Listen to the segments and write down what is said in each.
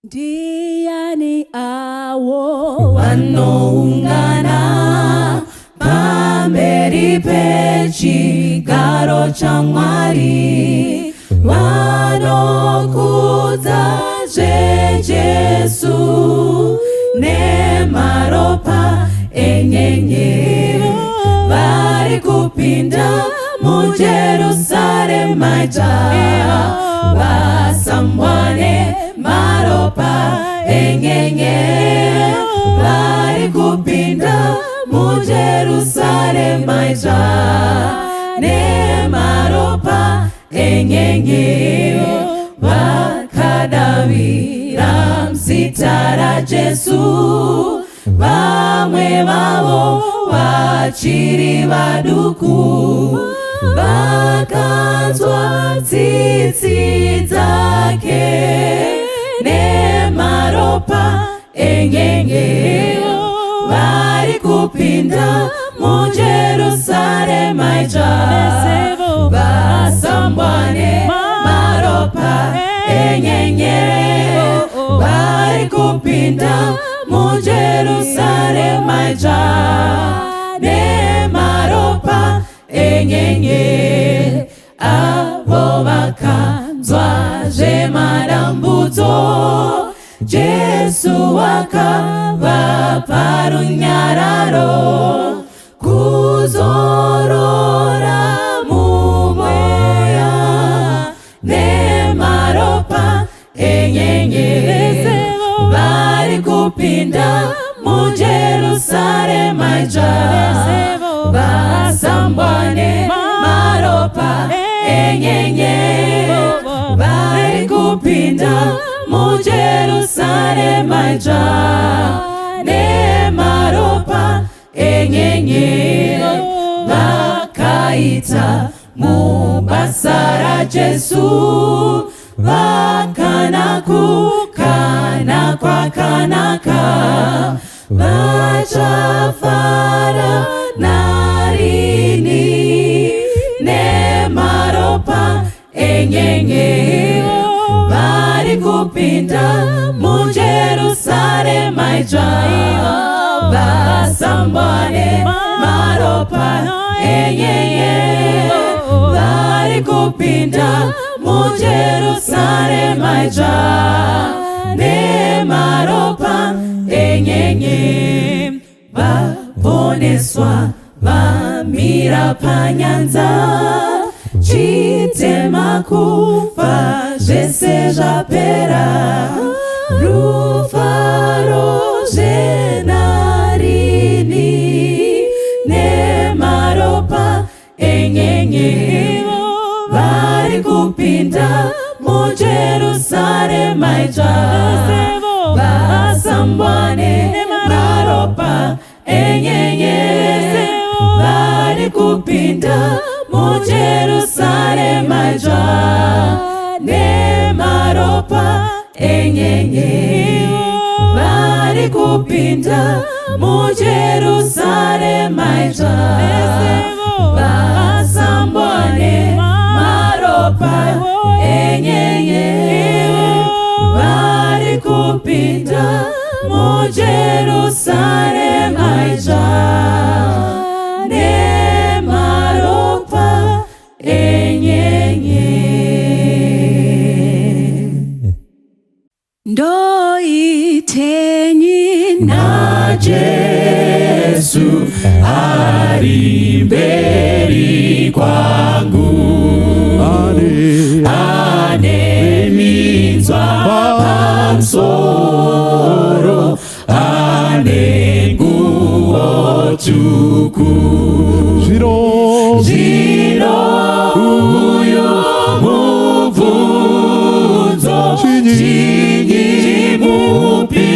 Ndiani awo wanoungana pamberi pechigaro cha Mwari, vanokudza Jesu nemaropa enyenyeri, vari kupinda muJerusalema jaya, vasambwane maropa enyenyeri, vari kupinda muJerusalema jaya, nemaropa enyenyeri, vakadavira mzita ra Jesu, vamwe vavo vachiri vaduku, vakanzwa tsitsi dzake nemaropa enyenyeri, vari kupinda muJerusalema jaya, vasambwane maropa enyenyeri, vari kupinda muJerusalema jaya, nemaropa enyenyeri, avo vakanzwa zvemadambudzo, Jesu vakavapa runyararo, kuzorora mumweya, nemaropa enyenyeri, vari kupinda muJerusalema jaya, vasambwane maropa enyenyeri, vari kupinda muJerusalema jaya, nemaropa enyenyeri, vakaita mubasa ra Jesu, vakanakukana kwakanaka, vachafara narini, nemaropa enyenyeri, vari kupinda muJerusalema jaya, vasambwane maropa enyenyeri, vari kupinda muJerusalema jaya, nemaropa enyenyeri, vaponeswa vamira panyanza, chitema kufa zvese zvapera, rufaro zvenarini, nemaropa enyenyeri, vari kupinda muJerusalema jaya, vasambwane maropa enyenyeri, vari kupinda muJerusalema jaya, nemaropa enyenyeri, vari kupinda muJerusalema jaya, vasambwane maropa enyenyeri, vari kupinda muJerusalema jaya, nemaropa enyenyeri. Ndoitenyi na Jesu ari mberi kwangu, ane minzwa pamusoro, ane nguo tsvuku, zvino uyo mubvunzo, chinyi mupinduro,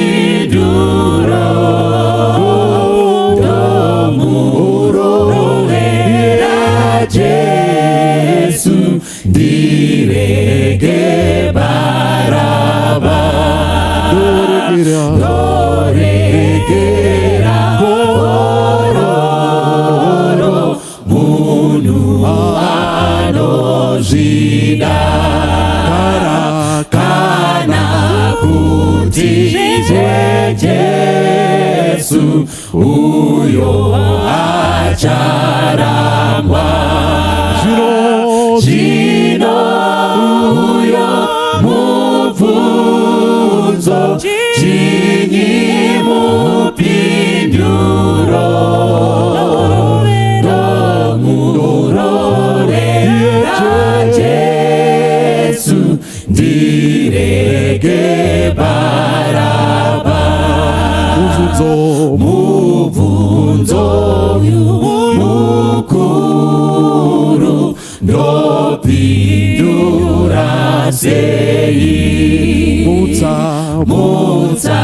ndomurovera Jesu, ndirege Baraba, ndoregera hororo, munhu anozvida kana ndiye Yesu uyo acharangwa Jino uyo mubvunzo Chinyi mupinduro Ndomurorera Jesu ndirege Baraba Mubvunzo mukuru ndopindura sei Mutsa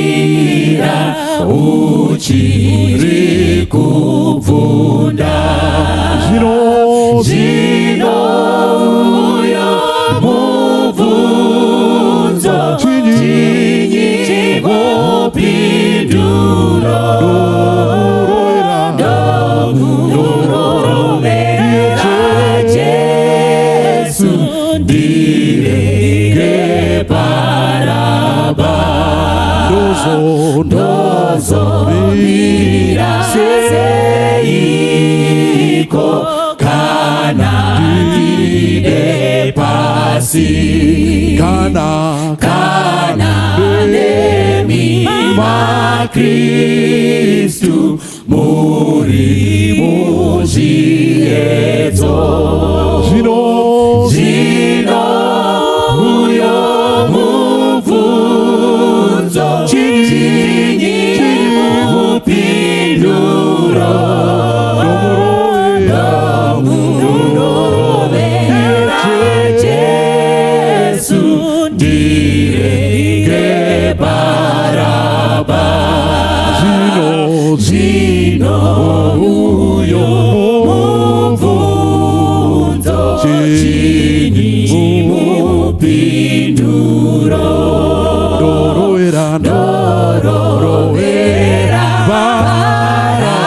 unorindira uchiri kubvunda Zvino uyo mubvunzo Chinyi mupinduro ndirege Baraba ndozomira seiko kana ndide pasi kana nemi Kristu muri muzviedzo Zvino uyo mubvunzo Chinyi mupinduro Ndomurorera Jesu ndirege Baraba Zvino uyo mubvunzo Chinyi mupinduro Ndorowera Baraba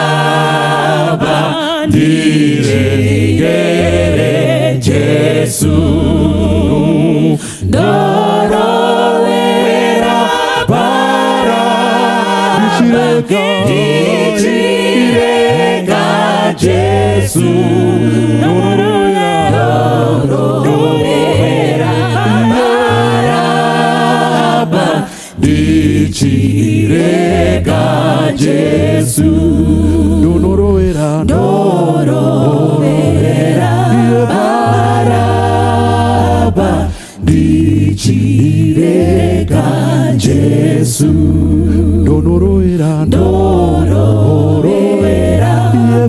ndirege Jesu Ndorowera Baraba ndichirega Jesu Ndorowera Baraba ndichirega Jesu Ndorowera Baraba ndichirega Jesu Ndorowera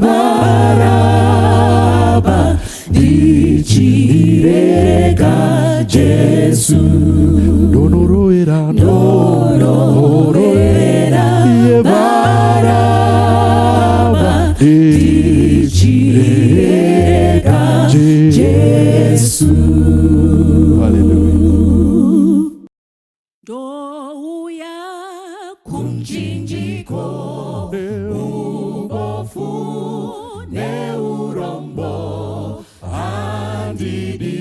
Baraba ndichirega Jesu Ndorowera Baraba ndichirega Jesu. Hallelujah. Douya kumchinjiko ubofu neurombo andidi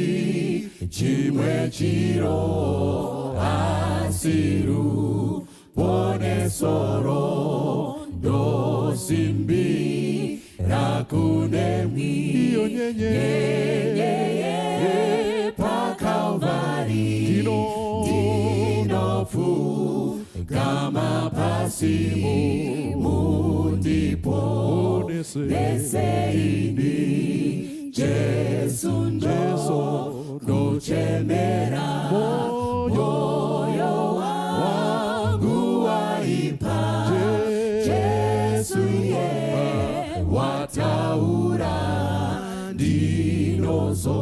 chimwe chiro asiru pone soro dosimbi rakunemi nyenye pa Calvary dinofu kama pasimu mundipo neseini Jesu ndo nochemera moyo wangu waipa Jesu ye wataura dinozo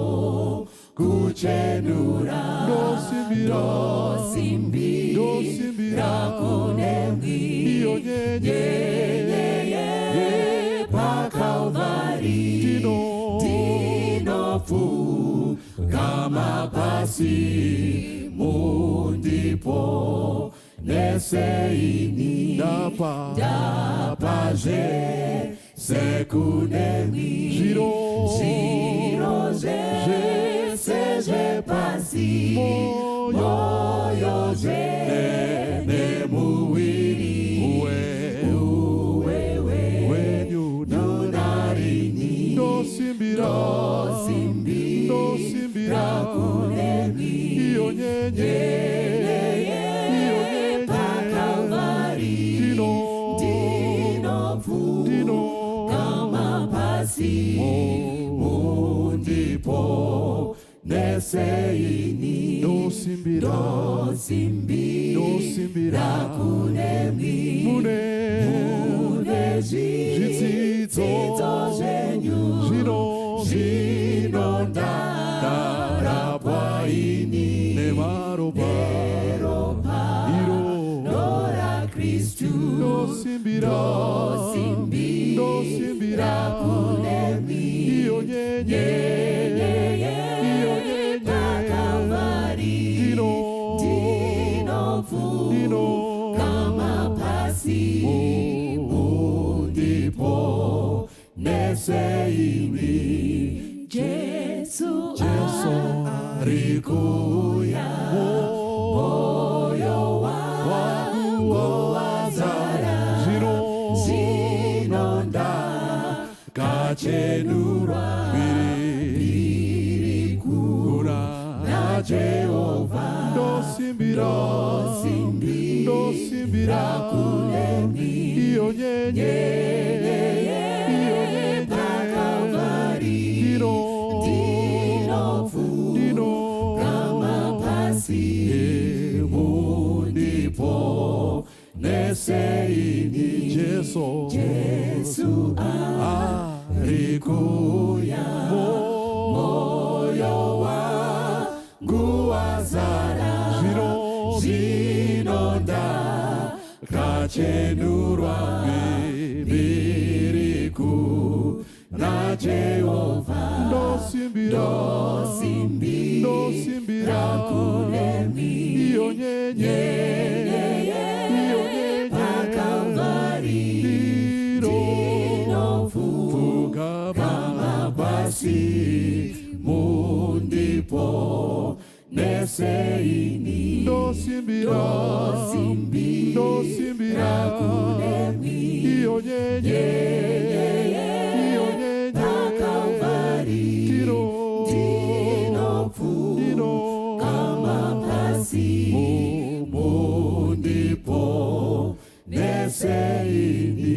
kuchenura dosimbira kunemi nyenye pa Calvary dinofu kama pasi mundipo neseini dapaje sekunemi Zero, pasi moyo zene muwiri uwewe nyunarini ndosimbira kuneni iyo nyenye pakalvari ndino kama pasi mundipo neseini ndosimbira kuneni mune zvidzidzo zvenyu zvinondara ini nemaropa iro Kristu ndosimbira kuneni iyo nyenye pakalvari ndino kama pasi mundipo neseini Jesu arikuya moyo wangu wazara zinonda kachenurwa birikura na Jehova ndosimbira kuneni iyo nyenye pakalvari ndino kama pasi mundipo neseini Jesu arikuya moyo wangu wazara zinonda kachenurwa biriku na Jehova ndosimbira kuneni iyo nyenye pakalvari ndino kama pasi mundipo neseini ndosimbira kuneni iyo nyenye pakalvari ndino kama pasi mundipo neseini.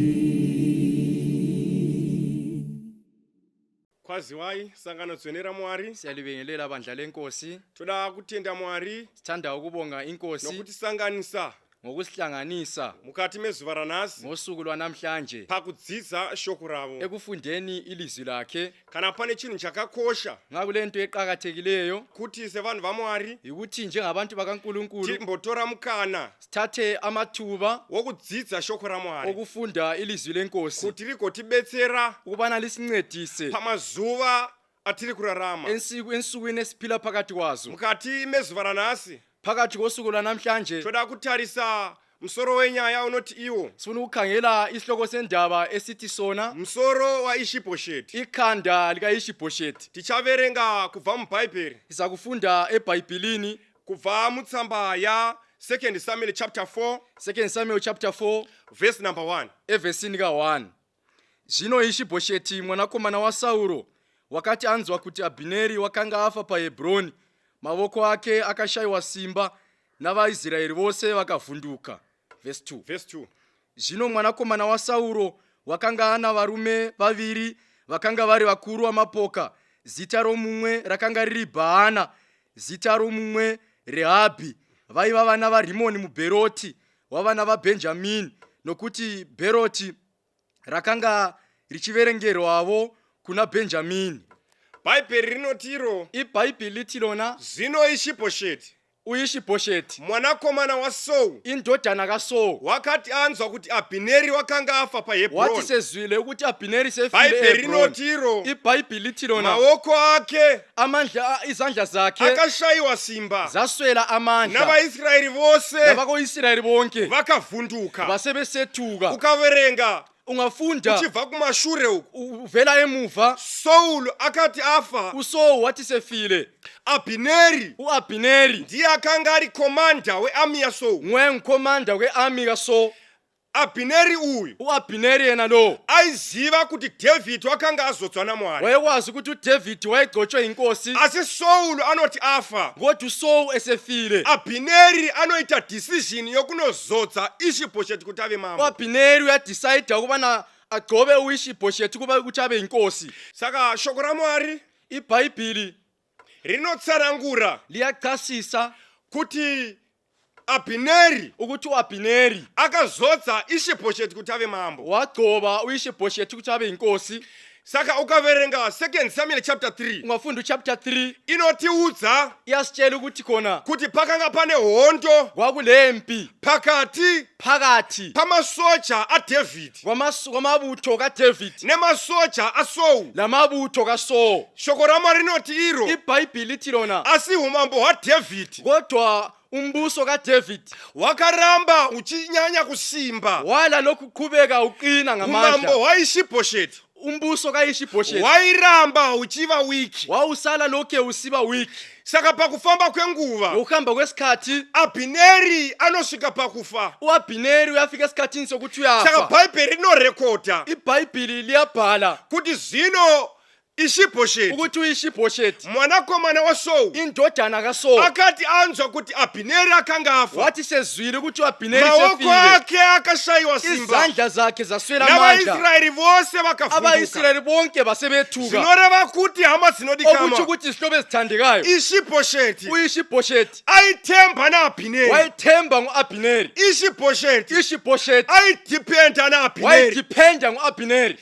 Kwaziwai sangano dzonera Mwari, siyalibingelela bandla lenkosi, toda kutenda Mwari, sithanda ukubonga inkosi nokutisanganisa ngokusihlanganisa mukati mezuva ranhasi ngosuku lwanamhlanje pakudzidza shoko ravo ekufundeni ilizwi lakhe. kana pane chinhu chakakosha Ngakulento eqhakathekileyo kuti sevanhu vaMwari ukuthi njengabantu bakaNkulunkulu timbotora mukana sithathe amathuba wokudzidza shoko raMwari okufunda ilizwi lenkosi kuti rigotibetsera ukubana lisincedise pamazuva atiri kurarama ensukwini esiphila phakathi kwazo. mukati mezuva ranhasi Phakathi kosuku lwanamhlanje toda kutarisa musoro wenyaya unoti iwo sifuna ukukhangela isihloko sendaba esithi sona musoro waIshibhosheti. ikhanda likaIshibhosheti. Tichaverenga kubva mubhaibheri Siza kufunda eBhayibhelini kubva mutsamba ya 2 Samuel chapter 4 2 Samuel chapter 4 verse number 1 evesini ka1. Zvino Ishibhosheti mwanakomana waSauro wakati anzwa kuti Abhineri wakanga afa paHebroni, mavoko ake akashayiwa simba navaIsraeri vose vakavhunduka. Verse 2. Zvino mwanakomana waSauro wakanga ana varume vaviri vakanga vari vakuru vamapoka. Zita romumwe rakanga riri Bhaana, zita romumwe Rehabhi. Vaiva vana vaRimoni muBheroti, wavana vaBhenjamini, nokuti Bheroti rakanga richiverengerwavo kuna Bhenjamini. Bhaibheri rinotiro IBhayibheli lithi lona zvino Ishibhosheti uIshibhosheti mwanakomana waSauro indodana kaSauro wakati anzwa kuti Abhineri wakanga afa paHebroni. wathi sezwile ukuthi Abhineri sefile Bhaibheri eHebroni. rinotiro IBhayibheli lithi lona maoko ake amandla izandla zakhe akashayiwa simba zaswela amandla navaIsraeri vose nabako-Israyeli bonke vakavhunduka. basebesethuka. Ukaverenga ungafunda uchibva kumashure uku uvela emuva Saul akati afa uSaul wathi sefile Abineri uAbineri ndiye akanga ari commander wearmy ya Saul ngwenkomanda kwearmy kaSaul Abineri uyu uAbineri yena lo aiziva kuti David wakanga azodzwa naMwari wayekwazi ukuthi uDavid wayegcotshwe inkosi asi Saul anoti afa kodwa uSaul esefile Abineri anoita decision yokunozodza Ishibhosheti kuti ave mambo uAbineri uyadecide ukubana agcobe uIshibhosheti kuba ukuthi abe inkosi saka shoko raMwari iBhayibhili rinotsarangura liyachasisa kuti Abineri ukuthi uAbineri akazodza Ishibhosheti kuti ave mambo wagcoba uIshibhosheti ukuthi abe inkosi saka ukaverenga 2 Samuel chapter 3 ungafunda chapter 3 inotiudza iyasitshela ukuthi khona kuti pakanga pane hondo kwakulempi phakathi pamasoja aDavid kwamabutho kaDavid nemasoja aSaul lamabutho kaSaul shoko raMwari rinoti iro iBhayibhili lithi lona asihumambo waDavid kodwa umbuso kaDavid wakaramba uchinyanya kusimba wala lokuqhubeka uqina ngamandla umambo waIshibhosheti umbuso kaIshibhosheti wairamba uchiva wiki wawusala lokhe usiba wiki saka pakufamba kwenguva ukuhamba kwesikhathi Abineri anosvika pakufa uAbineri uyafika esikhathini sokuthi uyafa saka Bhayibheli rinorekoda iBhayibhili liyabhala kuti zvino Ishibhosheti ukuthi uIshibhosheti mwanakomana waSaul indodana kaSaul akati anzwa kuti Abineri akanga afa wathi sezwile ukuthi uAbineri maoko sefile akhe akashayiwa simba izandla zakhe zaswela amandla navaIsraeri vose vakavhunduka abaIsraeli bonke basebethuka zvinoreva kuti hama okuthi dzinodikanwa ukuthi isihlobo ezithandekayo Ishibhosheti uIshibhosheti aitemba naAbineri wayethemba nguAbineri Ishibhosheti Ishibhosheti aidipenda naAbineri wayedependa nguAbineri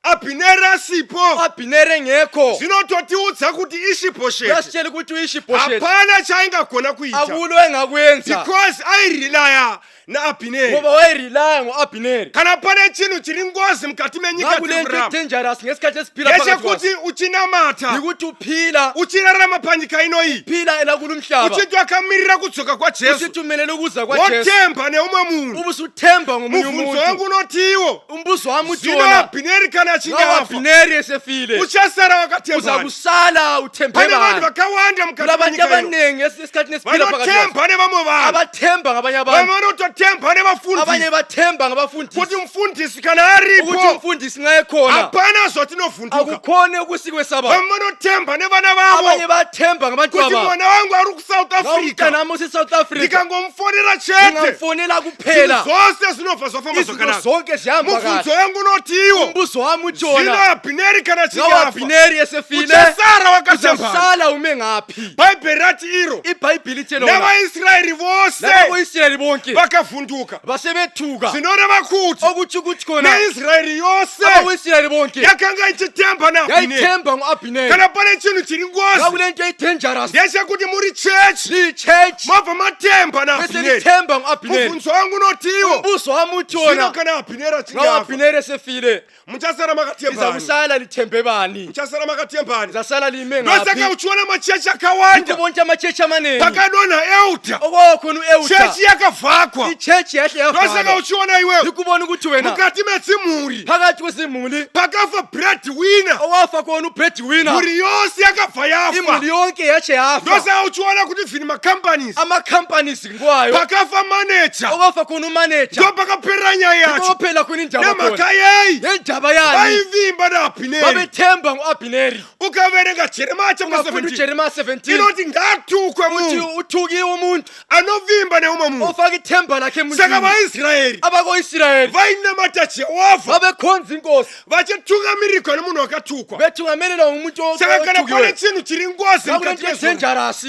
Abineri asipo uAbineri engekho zvinototiudza kuti Ishibhosheti yasitshela ukuthi uIshibhosheti hapana chaingagona kuita akulo engakwenza because airilaya naAbineri ngoba wayirelaya nguAbineri kana pane chinhu chiri ngozi mukati menyika ngakulento dzemurama dangerous ngesikhathi esiphila phakathi yechekuti uchinamata ukuthi uphila uchirarama panyika ino iyi phila elakula umhlaba uchiti wakamirira kudzoka kwaJesu usithi umelele ukuza kwaJesu wotemba neumwe munhu ubusuthemba ngomunye mubvunzo umuntu wangu unotiwo umbuzo wami zvino utshona Abineri kana achinge afa Abineri esefile uchasara wakatemba uzakusala uthembe pane vanhu bani vakawanda mukati kulabantu menyika ino abaningi esikhathini esiphila phakathi vanotemba nevamwe vanhu abathemba ngabanye vamwe abantu vanototemba nevafundisi abanye bathemba ngabafundisi kuti mfundisi kana ukuthi aripo umfundisi nxa ekhona hapana zvotinovhunduka akukhone ukusikwe saba vamwe vanotemba nevana abanye vavo bathemba ngabantu kuti aba mwana wangu ari kuSouth Africa ngawumntanami useSouth Africa ndikangomufonera chete ngingamfonela zvinhu kuphela zvose zvinobva zvafamba izinto zvakanaka zonke zihamba mubvunzo kahle yangu unotiwo umbuzo wami zvino utshona Abineri kana chingafa ngawAbineri esefile uchasara wakatemba uzasala ume ngaphi bhaibheri rati iro iBhayibhili ithelona navaIsraeri vose labakuIsraeli bonke vakavhunduka basebethuka zvinoreva kuti okuthi ukuthi khona neIsraeri yose abakuIsraeli bonke yakanga ichitemba naAbineri yayithemba nguAbineri kana pane chinhu chiri ngozi ngakulento eyidangerous ndechekuti muri chechi liyichurch mabva matemba bese naAbineri lithemba nguAbineri mubvunzo wangu unotiwo umbuzo wami zvino utshona kana Abineri achinge afa ngawAbineri esefile muchasara makatembani lizakusala lithembe bani muchasara makatembani lizasala lime ndosaka ngaphi uchiona machechi akawanda bonke amachechi amaningi pakadonha euta okwakhona uEuta chechi yakavhakwa ichechi yahle ndosaka yavala uchiona iwewe likubona ukuthi wena mukati medzimhuri phakathi kwezimuli pakafa breadwinner owafa khona ubreadwinner mhuri yose yakabva yafa imuli yonke yache yafa ndosaka uchiona kuti vhini macompanies amacompanies ngikwayo pakafa manager okwafa khona umanager ndo pakapera nyaya yacho kophela khona indaba khona nemhaka yeyi yendaba yani vaivimba naAbineri babethemba nguAbineri ukaverenga Jeremiya chapter ungafunda 17 uJeremiya 17 inoti ngatukwe uthi munhu uthukiwe umuntu anovimba neumwe munhu ofaka ithemba lakhe saka emuntwini vaIsraeri abakoIsraeli vainamata Jehovha babekhonza inkosi vachitungamirirwa nemunhu wakatukwa bethukamelela ngumuntu saka kana pane othukiwe chinhu chiri ngozi mukati ngakulento mezvona dangerous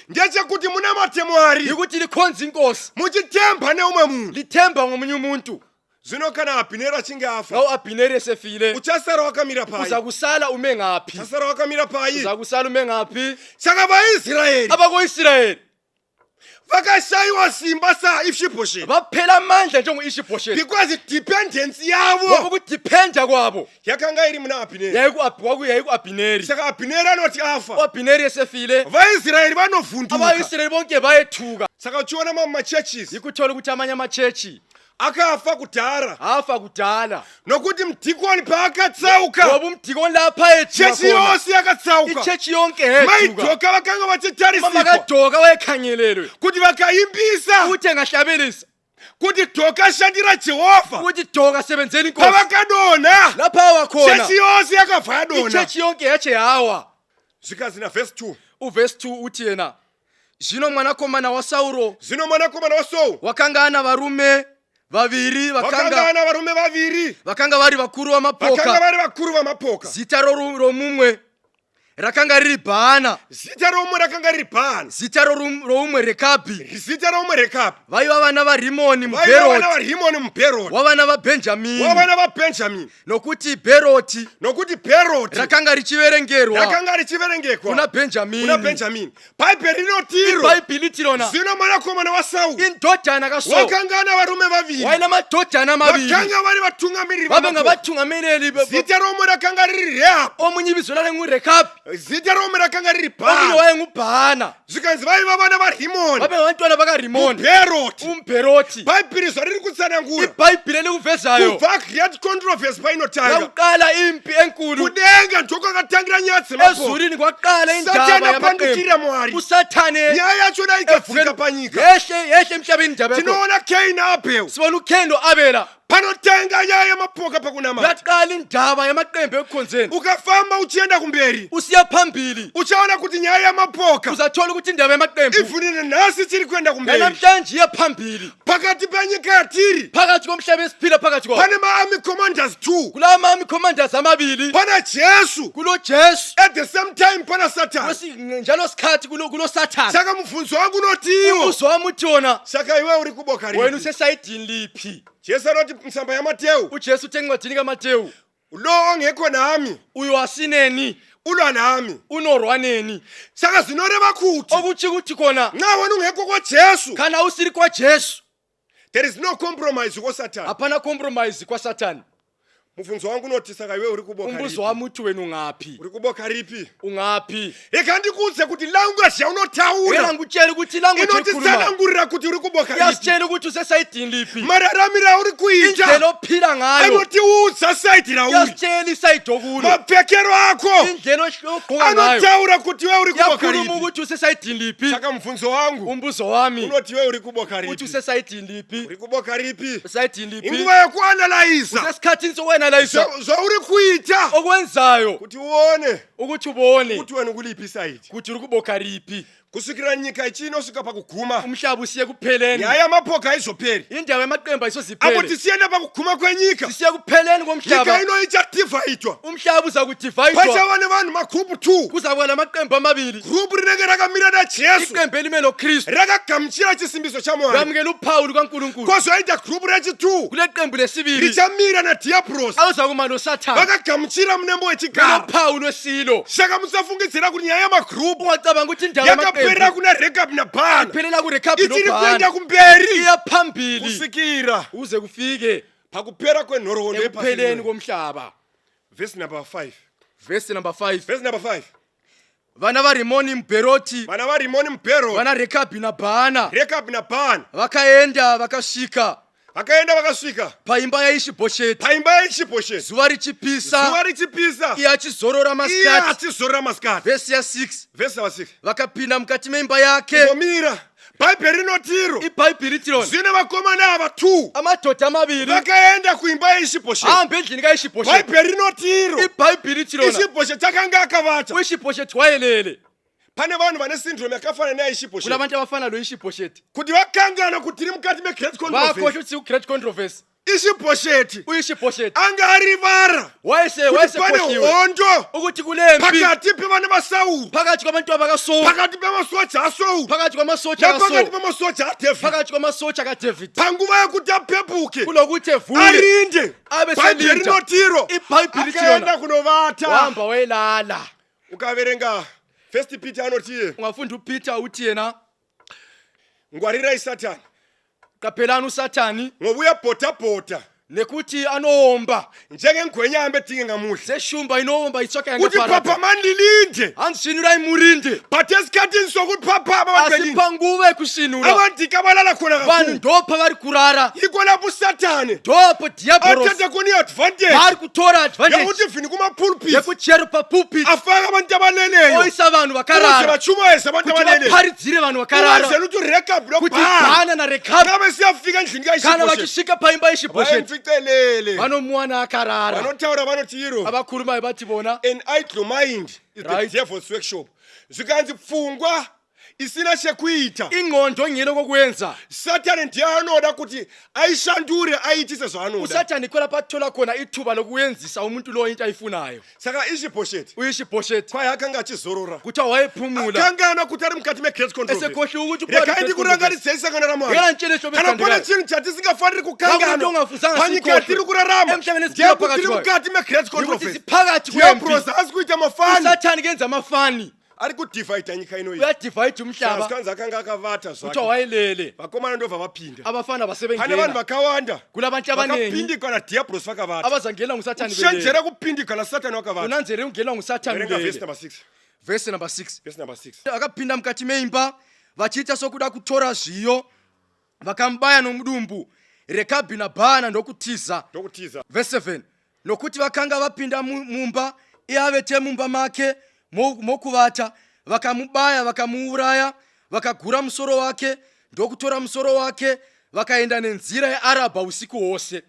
ndechekuti munamate Mwari yikuthi likhonza inkosi muchitemba neumwe munhu lithemba ngomunye umuntu zvino kana Abineri achinge afa ngawAbineri esefile uchasara wakamira pai uzakusala ume ngaphi uchasara wakamira pai uzakusala ume ngaphi saka vaIsraeri abakoIsraeli vakashayiwa simba saIshibhosheti baphela amandla njengoIshibhosheti because dependence yavo ngoba ukudependa kwabo yakanga iri muna Abineri yayikuAbineri saka Abineri anoti afa uAbineri esefile vaIsraeri vanovhunduka abaIsraeli bonke bayethuka saka uchiona mamwe machurches yikuthola ukuthi amanye amachechi akafa kudhara afa kudala nokuti mdikoni paakatsauka ngoba umdikoni lapha ejuka chechi yonse yakatsauka ichechi yonke hejuka maidhoka vakanga mama vachitarisirwa kadoka wayekhangelelwe kuti vakayimbisa ukuthi engahlabelisa kuti dhoka ashandira jehovha ukuthi doka sebenzeni inkosi pavakadonha lapha wakhona chechi yonse yakabva yadonha ichechi yonke yache hawa zvikazvi navhesi 2 uvesi 2 uti yena zvino mwanakomana wasauro zvino mwanakomana waSauro wakanga ana varume vaviri vakanga ana varume vaviri vakanga vari vakuru vakanga vamapoka vari vakuru vamapoka zita romumwe rakanga riri Bhaana zita romwe rakanga riri Bhaana zita roumwe Rekabhi zita romwe Rekabhi vaiva vana vaRimoni vaiva vana muBheroti vaRimoni muBheroti wavana vaBhenjamini wavana vaBhenjamini nokuti Bheroti nokuti Bheroti rakanga richiverengekwa rakanga richiverengekwa kuna Bhenjamini bhaibheri rinotiro ibhaibhili tirona zvino mwanakomana waSauro indodana kaSauro wakanga ana varume vaviri waina madhodhana maviri vakanga vari vatungamiriri vavenga vamapoka vatungamiriri zita romwe rakanga riri Rehabhi omunye ibizo ralenguRekabhi zita romwe rakanga riri omunye Bhaana wayenguBhaana zvikanzi vaiva vana vaRimoni vavenga vantwana vakaRimoni Bheroti uMbheroti bhaibheri zvariri kutsanangura ibhaibhili elikuvezayo kubva great controversy painotanga yakuqala impi enkulu kudenga ndokakatangira nyaya dzemapoka ezulwini kwaqala indaba satani yamaqembu apandukira mwari usathane nyaya yachona ikadzika panyika yehle emhlabeni indaba yakho tinoona Kaini naAbheli sibona uKheni noAbela panotenga nyaya yamapoka pakunamata yaqala indaba yamaqembu ekukhonzeni ukafamba uchienda kumberi usiya phambili uchaona kuti nyaya yamapoka uzathola ukuthi indaba yamaqembu ivunile nhasi chiri kuenda kumberi namhlanje iya phambili pakati penyika yatiri phakathi komhlaba esiphila phakathi kwawo pane maarmy commanders 2 kulawa ma-army commanders amabili pana Jesu kuloJesu at the same time pana Satani njalo sikhathi kuloSathane saka mubvunzo wangu unotiwo umbuzo wami uthi wona saka iwe uri kuboka wena ripi usesayidini liphi Jesu anoti msamba yaMateyu uJesu uthe encwadini kaMateyu lo ongekho nami uyo wasineni ulwa nami unorwaneni saka zvinoreva kuti okuthi kuthi khona nxa wena ungekho kwaJesu kana usiri kwaJesu there is no compromise koSatani hapana compromise kwaSathane mubvunzo wangu unoti saka iwe uri kuboka umbuzo ripi wami uthi wena ungaphi uri kuboka ripi ungaphi reka ndikuudze kuti language yaunotaura ela ngutshela ukuthi language ekhuluma inotitsanangurira kuti uri kuboka ripi yasitshela ukuthi usesayidini liphi mararamiro auri kuita indlela ophila ngayo anotiudza saidi rauri yasitshela isayidi okulo mapfekero ako indlela ogqoka ngayo anotaura kuti iwe uri kuboka yakhuluma ripi ukuthi usesayidini liphi saka mubvunzo wangu umbuzo wami unoti iwe uri kuboka uthi ripi usesayidini liphi uri kuboka ripi usayidini liphi inguva yekuanalyza usesikhathini sokwenalisa zvauri kuita okwenzayo kuti uone ukuthi ubone kuti wena kulipi saidi ukuthi uri kuboka riphi kusvikira nyika ichinosvika pakuguma umhlaba usiye kupheleni nyaya yamapoka haizoperi indaba yamaqembu apo ayisoziphele tisienda pakuguma kwenyika sisiye kupheleni nyika komhlaba ino ichadhivhaitwa umhlaba uza kudivayidwa pachava nevanhu magrupu 2 kuzakuba lamaqembu amabili grupu rinenge rakamira najesu iqembu elime noKristu rakagamuchira chisimbiso chamwari lamukela uphawu lukaNkulunkulu kwozoita grupu rechi2 kule qembu lesibili richamira nadhiabhurosi awuzakuma noSathane vakagamuchira munembo wechigaro uphawu lwesilo saka musafungidzira kuti nyaya yamagrupu ungacabanga ukuthi indaba yakaperera yamaqembu kuna Rekabi naBhaana iphelela kuRekabhi ichiri kuenda noBhaana kumberi iya phambili kusvikira uze kufike pakupera kwenhoroondo ekupheleni yepasi komhlaba verse number 5 verse number 5 verse number 5 vana vaRimoni muBheroti vana vaRimoni muBheroti vana Rekabhi naBhaana Rekabi naBhaana vakaenda vakasvika vakaenda vakasvika paimba yaIshibhosheti paimba yaIshibhosheti zuva richipisa zuva richipisa iye achizorora iye masikati achizorora masikati vhesi ya6 verse number 6 vakapinda mukati meimba yake ngomira bhaibheri rinotiro ibhaibhiri tirona zvino vakomana ava 2 amadoda amabili vakaenda kuimba yaIshibhosheti ahambe endlini kaIshibhosheti bhaibheri rinotiro ibhaibhiri tirona Ishibhosheti akanga akavata uIshibhosheti wayelele pane vanhu vane syndrome yakafanana nayaIshibhosheti kula vantu avafana loIshibhosheti kuti vakangana kuti tiri mukati megreat controversy vakosha kuti great controversy Ishibhosheti uIshibhosheti anga arivara kuti pane wayesekoshiwe hondo ukuthi kulempi pakati pevana vaSauro phakathi kwabantu abakaSauli pakati pemasoja aSauro phakathi kwamasotsha napakati kaSauli pemasoja aDhavhidhi phakathi kwamasotsha kaDavid panguva yekuti apepuke kulokuthi evule arinde abe bhaibheri selinda rinotiro ibhaibhiri akaenda tirona kunovata wahamba wayelala ukaverenga first Peter anotiye ungafunda uPeter uthi yena ngwarirai Satani qaphelani uSathani ngoba uyabhota nekuti anoomba njengengwenyama edinge ngamuhle seshumba inoomba itsoka uthi phapha mandilinde angishinura imurinde but esikhathini sokuthi phaphama asi abandelinde panguve kushinura abandika balala khona vanhu kakhulu ndopha vari kurara yikho lapho usathane ndopo diabolos athethe kuni-advantage vari kutora advantage yokuthi vini kuma-pulpit yekuchero papulpit afake abantu abaleleyo oisa vanhu ukuze vakarara bachumayise abantu kuti abaleleyo vaparidzire vanhu vakarara ukwenzela ukuthi urekhabi kuti lokubhala bhana narekabi ngabe siyafika endlini kana kaishiboshet vachisvika paimba yeshibhosheti bayemficelele vanomuwana akarara vanotaura vanoti iro avakurumai vati vona an idle mind is the Right. devil's workshop zvikanzi pfungwa isina chekuita ingqondo ngiyele kokuyenza satani ndiye anoda kuti aishandure aitise zvaanoda usatani kwelapha athola khona ithuba lokuyenzisa umuntu lowo into ayifunayo saka ishibhosheti uyishibhosheti kwaye akanga achizorora kuthiwa wayephumula akangana kuti ari mukati megrace control esekhohliwe ukuthi rekai ndikurangarisei sangana ramwari yekela ntsheleso kana pane chinhu chatisingafaniri Ngakuti kukangana ungafuzanga panyika sikhohlwe. tiri kurarama Emhlabeni ndiye esiphila kuti tiri phakathi mukati megrace control ukuthi siphakathi kwempi diabros asi kuita mafani usatani kenza amafani ari kudivhaidha nyika inoyi uyadivide umhlaba asikanzi akanga akavata kuthiwa zvake wayelele vakomana ndobva vapinda abafana pane vanhu basebengena vakawanda kulabantu abaningi vakapindikwa nadiabros vakavata abazangenwa ngusatani belele kushenjera kupindikwa nasatani wakavata unanzere kungenwa ngusatani verenga vhesi belele number 6 vhesi number 6 vhesi number 6 akapinda mukati meimba vachiita sokuda kutora zviyo vakamubaya nomudumbu rekabi nabhana ndokutiza ndokutiza verse 7 nokuti vakanga vapinda mumba iye avete mumba make mokuvata vakamubaya vakamuuraya vakagura musoro wake ndokutora musoro wake vakaenda nenzira yearabha usiku hwose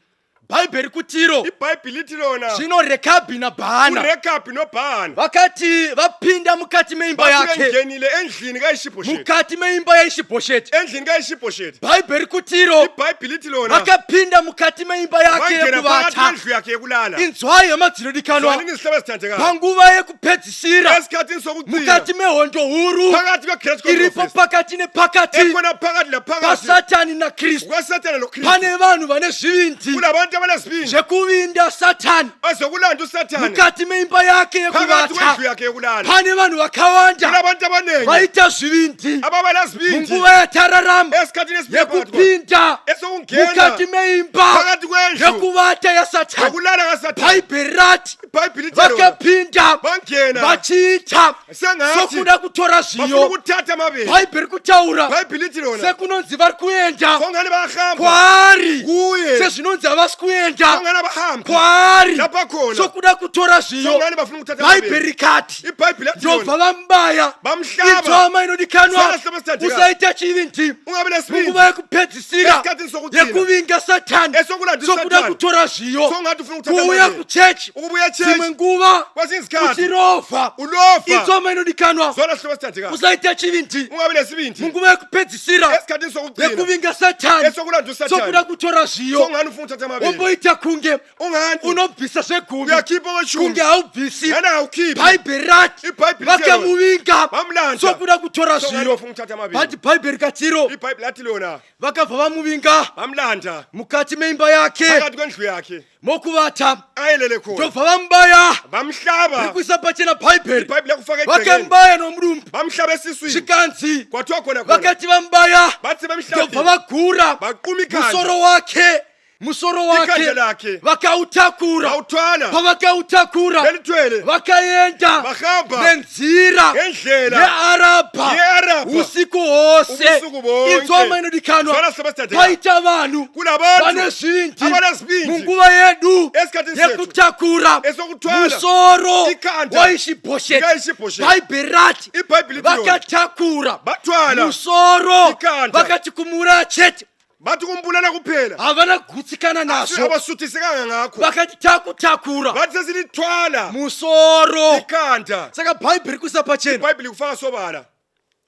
bhaibheri kutiro ibhaibhili tirona zvino rekabi nabhana urekapi nobhana vakati vapinda mukati meimba yake vakuengenile endlini kaishibhosheti mukati meimba yaishibhosheti endlini kaishibhosheti bhaibheri kutiro ibhaibhili tirona vakapinda mukati meimba yake vangena phakathi yekuvata kwendlu yakhe yekulala inzwayi yamadzirodikanwa zvanini zihlobo ezithandekayo panguva yekupedzisira esikhathini sokucina mukati mehondo huru phakathi kwegrace iripo control pakati nepakati ekona phakathi laphakathi pasatani nakristu kwasatana nokristu pane vanhu vane zvivindi kunabantu abanesibindi zvekuvinda satani azokulanda usatani mukati meimba yake phakathi yekuvata kwendlu yakhe yekulala pane vanhu vakawanda kunabantu abanengi vaita zvivindi ababanasibindi munguva yatararama esikhathini esibindi yekupinda esokungena mukati meimba phakathi kwendlu yekuvata yasatani yokulala kasatani bhaibheri rati ibhaibhili tirona vakapinda vangena vachiita sengathi sokuda kutora bafuna zviyo ukuthatha amabeli bhaibheri kutaura bhaibhili tirona sekunonzi vari kuenda songani bahamba kwaari kuye sezvinonzi havasi kuenda songani bahamba kwaari lapha khona sokuda kutora zviyo songani bafuna ukuthatha amabeli bhaibheri kati ibhaibhili tirona ndobva vamubaya bamhlaba inzwama inodikanwa Sana sihlobo esithandekayo. usaita chivindi ungabe nesibindi munguva yekupedzisira esikhathini sokugcina yekuvinga satani esokulanda sokuda usatani kutora zviyo songathi ufuna ukuthatha kuuya amabeli kuchechi ukubuya dzimwe echechi nguva kwesinye isikhathi uchirova ulofa inzwama inodikanwa zona sihlobo esithandekayo usaita chivindi ungabe nesibindi munguva yekupedzisira esikhathini sokugcina yekuvinga satani esokulanda sokuda usatani kutora zviyo songani ufuna ukuthatha amabeli umboita kunge ungani unobvisa zvegumi uyakhipha weshumi kunge haubvisi ngani awukhiphi bhaibheri rati ibhaibhili tirona vakamuvinga vamlanda sokuda kutora songani zviyo bafuna ukuthatha amabeli bati bhaibheri katiro ibhaibhili lathi lona vakabva vamuvinga vamlanda mukati meimba yake phakathi kwendlu yakhe mokuvata ayelele khona ndobva vamubaya bamhlaba rikuisa pachena bhaibheri ibhaibhili yakufaka egcekeni vakamubaya nomudumbu bamhlaba esiswini zvikanzi kwathiwa khona khona vakati vamubaya bathi ndobva bemhlabeni vagura baquma ikhanda musoro ikhanda wake lakhe vakautakura bawuthwala pavakautakura belithwele vakaenda bahamba nenzira ngendlela yearabha ye-arabha usiku hwose ubusuku bonke. inzwama inodikanwa Zona sihlobo esithandekayo. paita vanhu kunabantu vane zvindi abanesibindi munguva yedu esikhathini sethu yekutakura esokuthwala musoro ikhanda waishibhosheti likaIshibhosheti. bhaibheri rati ibhaibhili tirona vakatakura bathwala musoro ikhanda. vakati kumura chete bathi kumbulana kuphela havana gutsikana nazvo abasuthisekanga ngakho vakati takutakura bathi sesilithwala musoro ikhanda saka bhaibheri kuisa pachena ibhaibhili kufaka sobala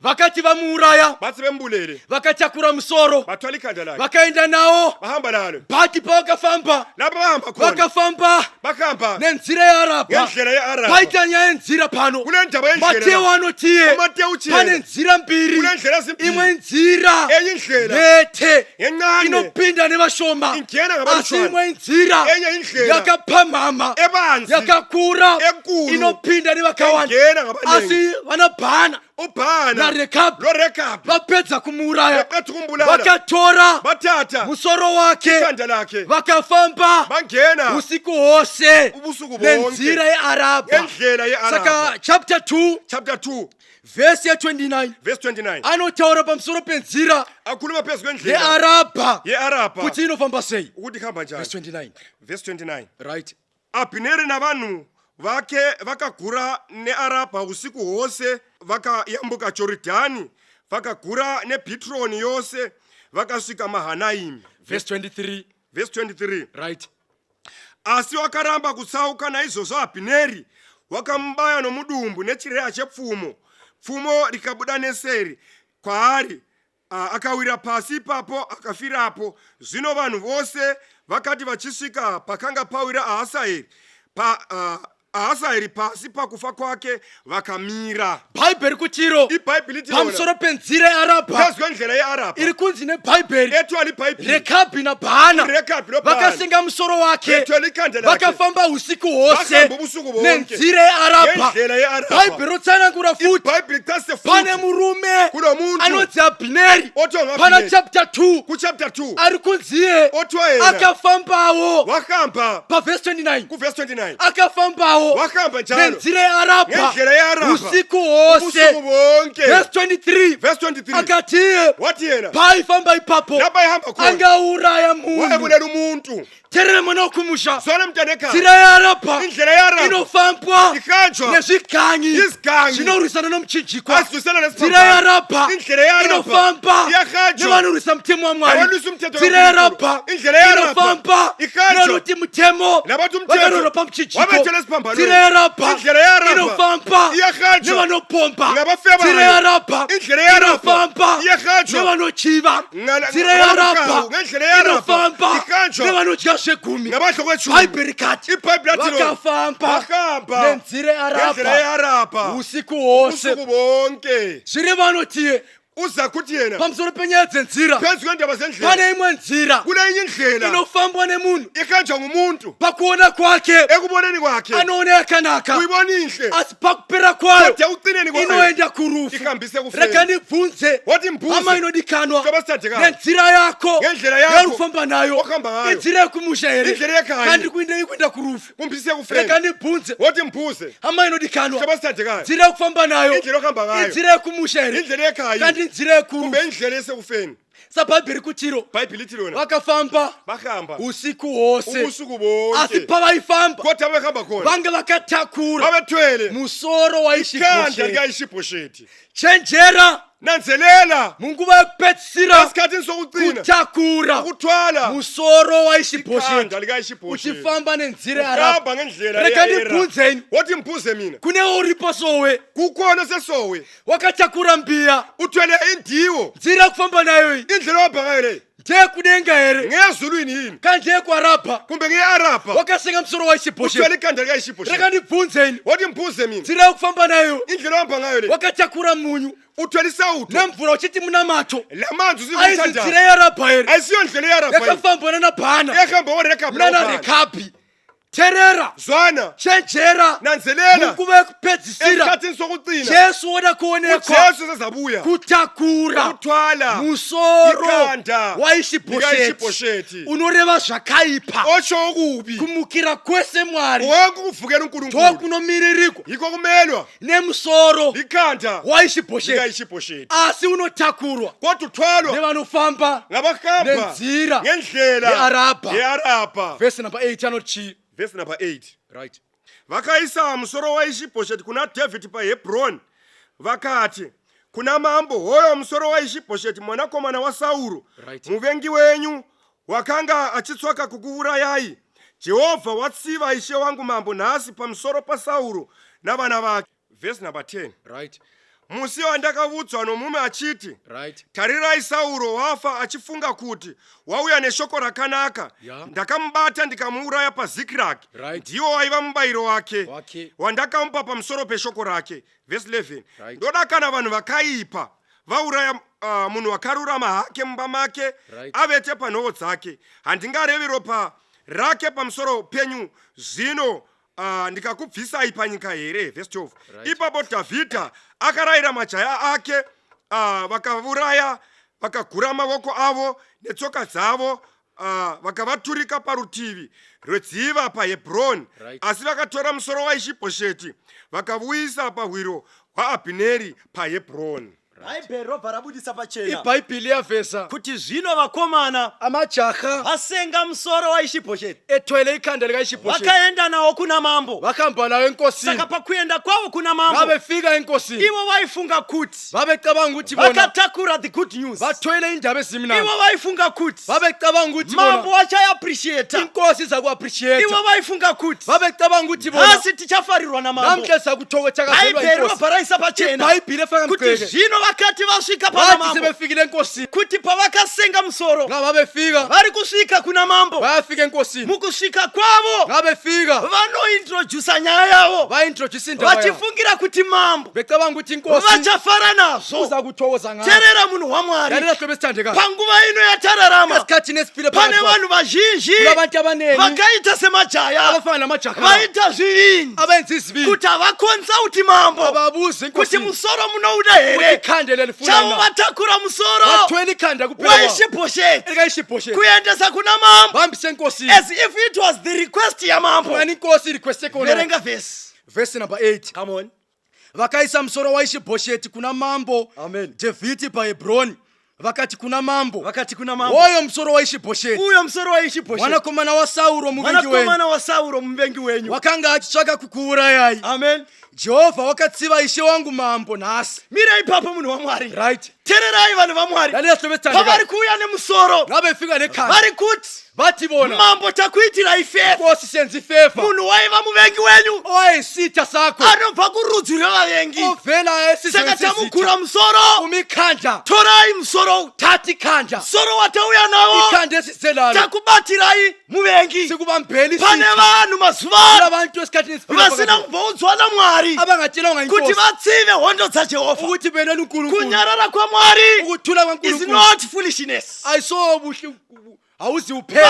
vakati vamuuraya bathi bembulele vakatakura musoro bathwala ikhanda lakhe vakaenda nawo bahamba nalo bhati pavakafamba lapho bahamba khona vakafamba bahamba nenzira yearabha ngendlela ye-arabha paita nyaya yenzira pano kule ndaba matewu yendlela anotiye uMatewu uthiye pane nzira mbiri kule ndlela ezimbili imwe nzira enye indlela nethe encane inopinda nevashoma ingena asi ngabalutshwana imwe nzira enye indlela yakapamhama ebanzi yakakura enkulu inopinda nevakawanda engena ngabanengi asi vanabhana ubhana naRekabi loRekabi vapedza kumuuraya baqeda ukumbulala vakatora bathatha musoro wake ikhanda lakhe vakafamba bangena usiku hwose ubusuku bonke nenzira yeArabha. ngendlela yeArabha. Saka chapter 2 Chapter 2 verse ya 29 verse 29 anotaura pamusoro penzira akhuluma phezu kwendlela yeArabha yeArabha kuti inofamba sei. ukuthi ihamba Verse njani. 29 Verse 29 right. Abhineri navanhu vake vakagura neArabha usiku hwose, vakayambuka Jorodhani, vakagura neBhitroni yose, vakasvika Mahanaimi. Verse 23 Verse 23 right. Asi wakaramba kutsauka, naizvozvo Abhineri wakamubaya nomudumbu nechireya chepfumo, pfumo rikabuda neseri kwaari, akawira pasi ipapo akafirapo. Zvino vanhu vose vakati vachisvika pakanga pawira Ahazaeri pasi pakufa kwake vakamira. Bhaibheri kutiro IBhayibheli pamusoro penzira yeArabha phezu kwendlela yeArabha iri kunzi neBhayibheri etwali iBhayibheli Rekabi naBhana Rekabi noBhana vakasenga musoro wake etwali ikhanda lakhe vakafamba usiku hwose Vakahamba ubusuku bonke nenzira yeArabha. ngendlela yeArabha. Bhaibheri rotsanangura futi IBhayibheli chase pane futhi murume kuno muntu anonzi Abhineri othiwa pana nguAbhineri chapter 2 kuchapter 2 ari kunziye othiwa yena akafambawo wahamba paverse 29 kuverse 29 akafambawo wahamba njalo nenzira yeArabha ngendlela yeArabha usiku hwose. ubusuku bonke. Verse 23 Verse 23 akatiye wathi yena bhaifamba ipapo lapha ihamba khona angauraya munhu wayebulela umuntu. terere mwana wokumusha Zona mntana ekhaya nzira yeArabha indlela yeArabha inofambwa ihanjwa nezvigangi izigangi zvinorwisana nomchinjikwa. asidusana Nzira nesipambano. yeArabha Indlela yeArabha inofamba iyahanjwa nevanorwisa mutemo waMwari. navanwisa umthetho Nzira kaNkulunkulu. yeArabha Indlela yeArabha inofamba ihanjwa nevanoti mutemo nabathi umthetho vakarora pamuchinjiko. wabethela esiphambanweni. Nzira yeArabha Indlela yeArabha inofamba iyahanjwa nevanopomba. ngabafe bayo. Nzira yeArabha Indlela yeArabha inofamba iyahanjwa nevanochiva. Ngala- Nzira yeArabha ngababukawu. Ngendlela yeArabha inofamba ihanjwa nevanodya zvegumi. nabadla kwetshumi. Bhaibheri kati IBhayibheli yathi lona vakafamba bahamba nenzira ngendlela yeArabha yeArabha usiku hwose. ubusuku bonke. Zviri vanotiye Uza kuthi yena pamusoro penyaya dzenzira phezu kwendaba zendlela pane imwe nzira kule enye indlela inofambwa nemunhu ihanjwa ngumuntu pakuona kwake ekuboneni kwakhe anoona yakanaka uyibona inhle asi pakupera kwayo kodwa ekucineni kwayo inoenda kurufu. ihambise kufeni. Reka ndibvunze Wathi hama mbuze inodikanwa Njengoba sithandekayo. nenzira yako Ngendlela yakho yarufamba nayo ohamba ngayo. inzira yekumusha here Indlela yekhaya. kandi kuenda kurufu. kumbise Reka kufeni. ndibvunze Wathi mbuze hama inodikanwa njengoba sithandekayo. nzira yekufamba nayo Indlela ohamba ngayo inzira yekumusha here indlela yekhaya kandi inzira yekurufu. kumbe indlela esekufeni. Sabhaibheri kutiro iBhayibheli ithi lona vakafamba bahamba usiku hwose ubusuku asi bonke pavaifamba kodwa behamba khona vange vakatakura babethwele musoro ikhanda waishibhosheti. likaIshibhoshethi. Chenjera Nanzelela munguva yekupedzisira esikhathini sokucina kutakura ukuthwala musoro waishibhosheti ikhanda likaIshibhoshethi. uchifamba nenzira yeArabha. Hamba ngendlela Reka yeEra. ndibvunzeni Wathi mbuze mina kune uripo sowe kukhona sesowe wakatakura mbiya uthwele indiwo nzira yekufamba nayo iyi indlela ohamba ngayo le ndeyekudenga here ngeyezulwini yini kandeyekuArabha kumbe ngeyeArabha wakasenga musoro waishibhosheti. uthwele ikhanda likaIshibhoshethi. Reka ndibvunzeni Wathi mbuze mina nzira yekufamba nayo indlela ohamba ngayo le wakatakura munyu uthwele isawuto nemvura uchiti munamato lamanzi aizi nzira uzivuthanjani yeArabha here ayisiyo ndlela yeArabha yini yakafambwa nanaBhana ehamba woRekabi nana naBhana. Rekabi. Terera Zwana chenjera nanzelela munguva yekupedzisira esikhathini sokucina Jesu oda kuonekwa uJesu sezabuya kutakura ukuthwala musoro ikhanda waishibhosheti likaIshibhoshethi. unoreva zvakaipa otsho okubi kumukira kwese Mwari konke ukuvukela uNkulunkulu tokunomiririko yikho kumelwa nemusoro ikhanda waishibhosheti likaIshibhoshethi. asi unotakurwa kodwa uthwalwa nevanofamba ngabahamba nenzira ngendlela yeArabha. yeArabha. Verse number 8 anoti Verse number 8 right. vakaisa musoro waIshibhoshethi kuna David paHebhroni vakati kuna mambo, hoyo musoro waIshibhoshethi mwanakomana waSauro Right. muvengi wenyu wakanga achitsvaka kukuurayai. Jehovha watsiva ishe wangu mambo nhasi pamusoro paSauro navana vake. Verse number 10 Right. musi wandakavudzwa nomume achiti Right. tarirai Sauro wafa achifunga kuti wauya neshoko rakanaka. Yeah. Ndakamubata ndikamuuraya paZikiragi. Right. Ndiwo waiva mubayiro wake wandakamupa pamusoro peshoko rake. Verse 11 Right. ndoda kana vanhu vakaipa vauraya munhu wakarurama hake mumba make. Right. avete panhoo dzake handingarevi ropa rake pamusoro penyu zvino ndikakubvisai panyika here. Verse 12. Right. Ipapo Dhavhidha akarayira majaya ake, vakauraya, vakagura mavoko avo netsoka dzavo, vakavaturika parutivi rwedziva paHebhroni. Right. Asi vakatora musoro waIshibhosheti vakavuisa pahwiro hwaAbhineri paHebhroni. Bhaibheri robva rabudisa pachena ibhayibhili yaveza kuti zvino vakomana amajaha vasenga musoro waIshibhosheti ethwele ikhanda likaIshibhosheti vakaenda nawo kuna mambo. vakahamba nawo enkosini. Saka pakuenda kwavo kuna mambo Babefika enkosini ivo vaifunga kuti babecabanga ukuthi bona vakatakura the good news. bathwele indaba ezimnandi. Ivo vaifunga kuti Babecabanga ukuthi mambo bona achaappreciate. inkosi iza kuappreciate. Ivo vaifunga kuti Babecabanga ukuthi bona hasi tichafarirwa namambo. namhle sakuthakazelwa Bhaibheri inkosi. robva raisa pachena Ibhayibhili efaka kuti mgceke zvino vakati vasvika pana bathi mambo sebefikile enkosini kuti pavakasenga musoro nga babefika vari kusvika kuna mambo. bayafika enkosini Mukusvika kwavo nga befika vanointrodusa nyaya yavo baintroduce indaba yabo vachifungira kuti mambo becabanga ukuthi inkosi vachafara nazvo. uza kuthokoza ngayo. Terera munhu wamwari, Lalela hlobo esithandekayo. panguva ino yatararama Esikhathini esiphile pane phakathi vanhu vazhinji kunabantu abaningi vakaita semajaya abafana namajaha vaita zvivindi abenza izibili kuti havakonsulti mambo ababuza kuti inkosini musoro munouda here. ikhanda lelifuna chavo na vatakura musoro bathwele ikhanda kuphela waIshibhosheti likaIshibhosheti kuendesa kuna mambo bahambise enkosini as if it was the request yamambo. ngani inkosi request khona. Verenga verse. Verse number 8. Come on. Vakaisa musoro waIshibhosheti kuna mambo Amen. Davhidi paHebhroni. Vakati kuna mambo Vakati kuna mambo. oyo musoro waIshibhosheti Uyo musoro waIshibhosheti mwanakomana wa Sauro muvengi wenyu mwanakomana wa Sauro muvengi wenyu. wakanga achitsvaka kukuurayai. Amen. Jehovha wakatsiva ishe wangu mambo nhasi. Mira ipapo munhu wamwari. Right. Tererai vanhu vamwari. Lalela hlobo Pavari esithandekayo. kuuya nemusoro Ngabefika nekhanda vari kuti bathi bona mambo takuitira ifefa. inkosi senza ifefa Munhu waiva muvengi wenyu owayisitha sakho anobva kurudzi rwevavengi. ovela Saka esizweni tamukura musoro. umikhanda Torai musoro. thatha ikhanda Musoro watauya nawo ikhanda esizelalo takubatirai muvengi. sikubambheli Pane isitha vanhu mazuva abantu esikhathini vasina esiphila kumboudzwa naMwari abangatshelwanga kuti inkosi vatsive hondo dzaJehovha. ukuthi belele uNkulunkulu Kunyarara kwaMwari ukuthula is kwaNkulunkulu not foolishness. ayisobuhle awuzi uphenzi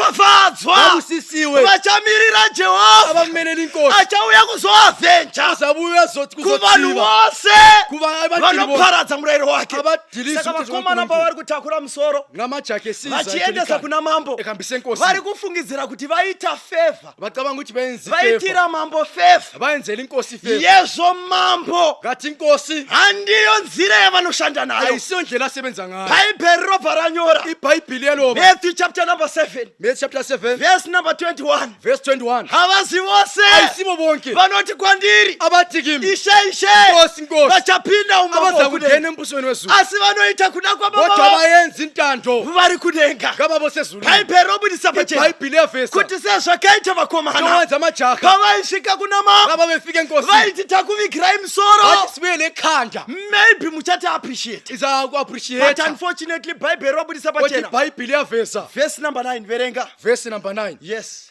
Vakaropafadzwa abusisiwe vachamirira Jehovha abamelele inkosi achauya kuzoavhenja azabuya zothi kuvanhu kuzotsiva vose kuba abadili vanoparadza murayiro wake. abadilisa Saka vakomana pavari kutakura musoro ngamajake esiza vachiendesa kuna mambo ekambise inkosi vari kufungidzira kuti vaita fevha, bacabanga ukuthi benze ifefa vaitira mambo fevha. bayenzela inkosi ifefa Yezvo mambo ngathi inkosi handiyo nzira yavanoshanda nayo. ayisiyo ndlela asebenza ngayo. Bhaibheri robva ranyora ibhayibhili yeloba Matthew chapter number 7 Matthew chapter 7 verse number 21. verse 21 Havazi vose ayisibo bonke vanoti kwandiri abathi kimi ishe ishe inkosi inkosi vachapinda umambo abaza hwekudenga, kungena embusweni wezulu asi vanoita kuda kodwa kwababa abayenza intando vari kudenga. ngababo sezulu Bhaibheri robudisa pachena ibhayibhili yavesa kuti sezvakaita vakomana nowenza amajaha pavaisvika kuna mambo ngaba befika enkosi vaiti takuvigirai musoro, bathi sibuyele ekhanda maybe muchati appreciate, iza but ku-appreciate unfortunately Bhaibheri robudisa kodwa pachena ibhayibhili yavesa verse number 9 verenga. verse number 9 Yes,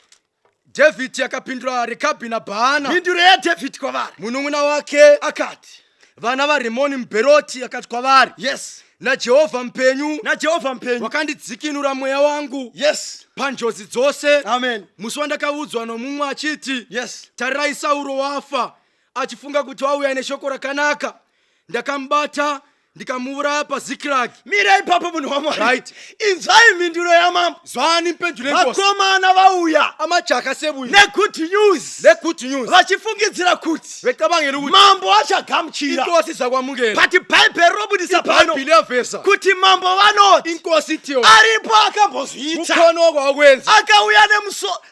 David akapindura Rekabi na Baana mhinduro yaDhavhidhi kwavari munun'una wake akati vana vaRimoni muBheroti akati kwavari yes, naJehovha mupenyu naJehovha mupenyu. wakandidzikinura mweya wangu Yes, panjodzi dzose. amen. Musi wandakaudzwa nomumwe achiti Yes, tarirai Sauro wafa achifunga kuti wauya neshoko rakanaka ndakamubata ndikamuuraya paZikilagi. mira ipapo munhu wamwari. Right. Inzwai mhinduro yamambo. Zwani mpendulo yenkosi Vakomana vauya amajaha sebuya negood news the good news vachifungidzira kuti vecabangela ukuthi mambo achagamuchira. inkosi izakwamukela. But Bhaibheri robudisa pano ibhayibhili yavesa kuti mambo vanoti inkosi itiyo aripo akambozviita kukhona okwakwenza akauya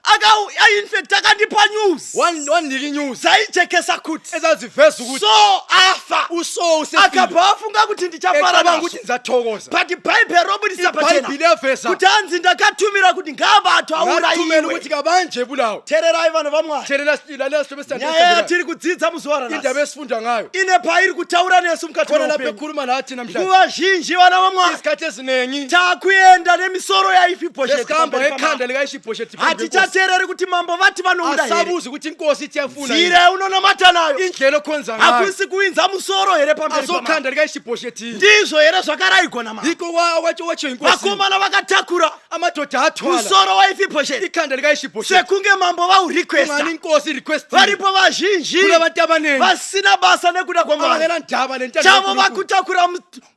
akauya infact akandipa news wanika inews dzaijekesa kuti ezaziveza ukuthi so afa uso usefile akabva afunga kuti ndichafara ecabanga nazo. ukuthi ndizathokoza. But Bhaibheri robudisa ibhayibhili pachena yavesa kuti anzi ndakatumira kuti ngabathu ngathumela aurayiwe. ukuthi kabanje bulawo Tererai vanhu vamwari, lalela sihlobo nyaya esithandekayo yatiri kudzidza muzuva indaba ranhasi esifunda ngayo ine pairi kutaura nesu mukati khona lapho meupenyu. ekhuluma nathi namhlanje Nguva zhinji vana vamwari isikhathi eziningi takuenda nemisoro yaIshibhosheti esikahamba pamberi ekhanda pamambo. likaIshibhosheti Hatichateereri kuti mambo vati vanouda here. asabuzi ukuthi inkosi ithi yafuna Nzira unonamata nayo indlela okhonza ngayo hakusi kuinza musoro here pamberi pamambo. azokhanda likaIshibhosheti Ishibosheti ndizvo here zvakarayigwa namambo. iko wacho inkosi Vakomana vakatakura amadoda atwala musoro waIshibosheti ikanda lika Ishibosheti sekunge mambo vaurequesta. ngani inkosi request Varipo vazhinji kuna vantu abaningi vasina basa nekuda kwamwari. abangena ndaba nentando Chavo vakutakura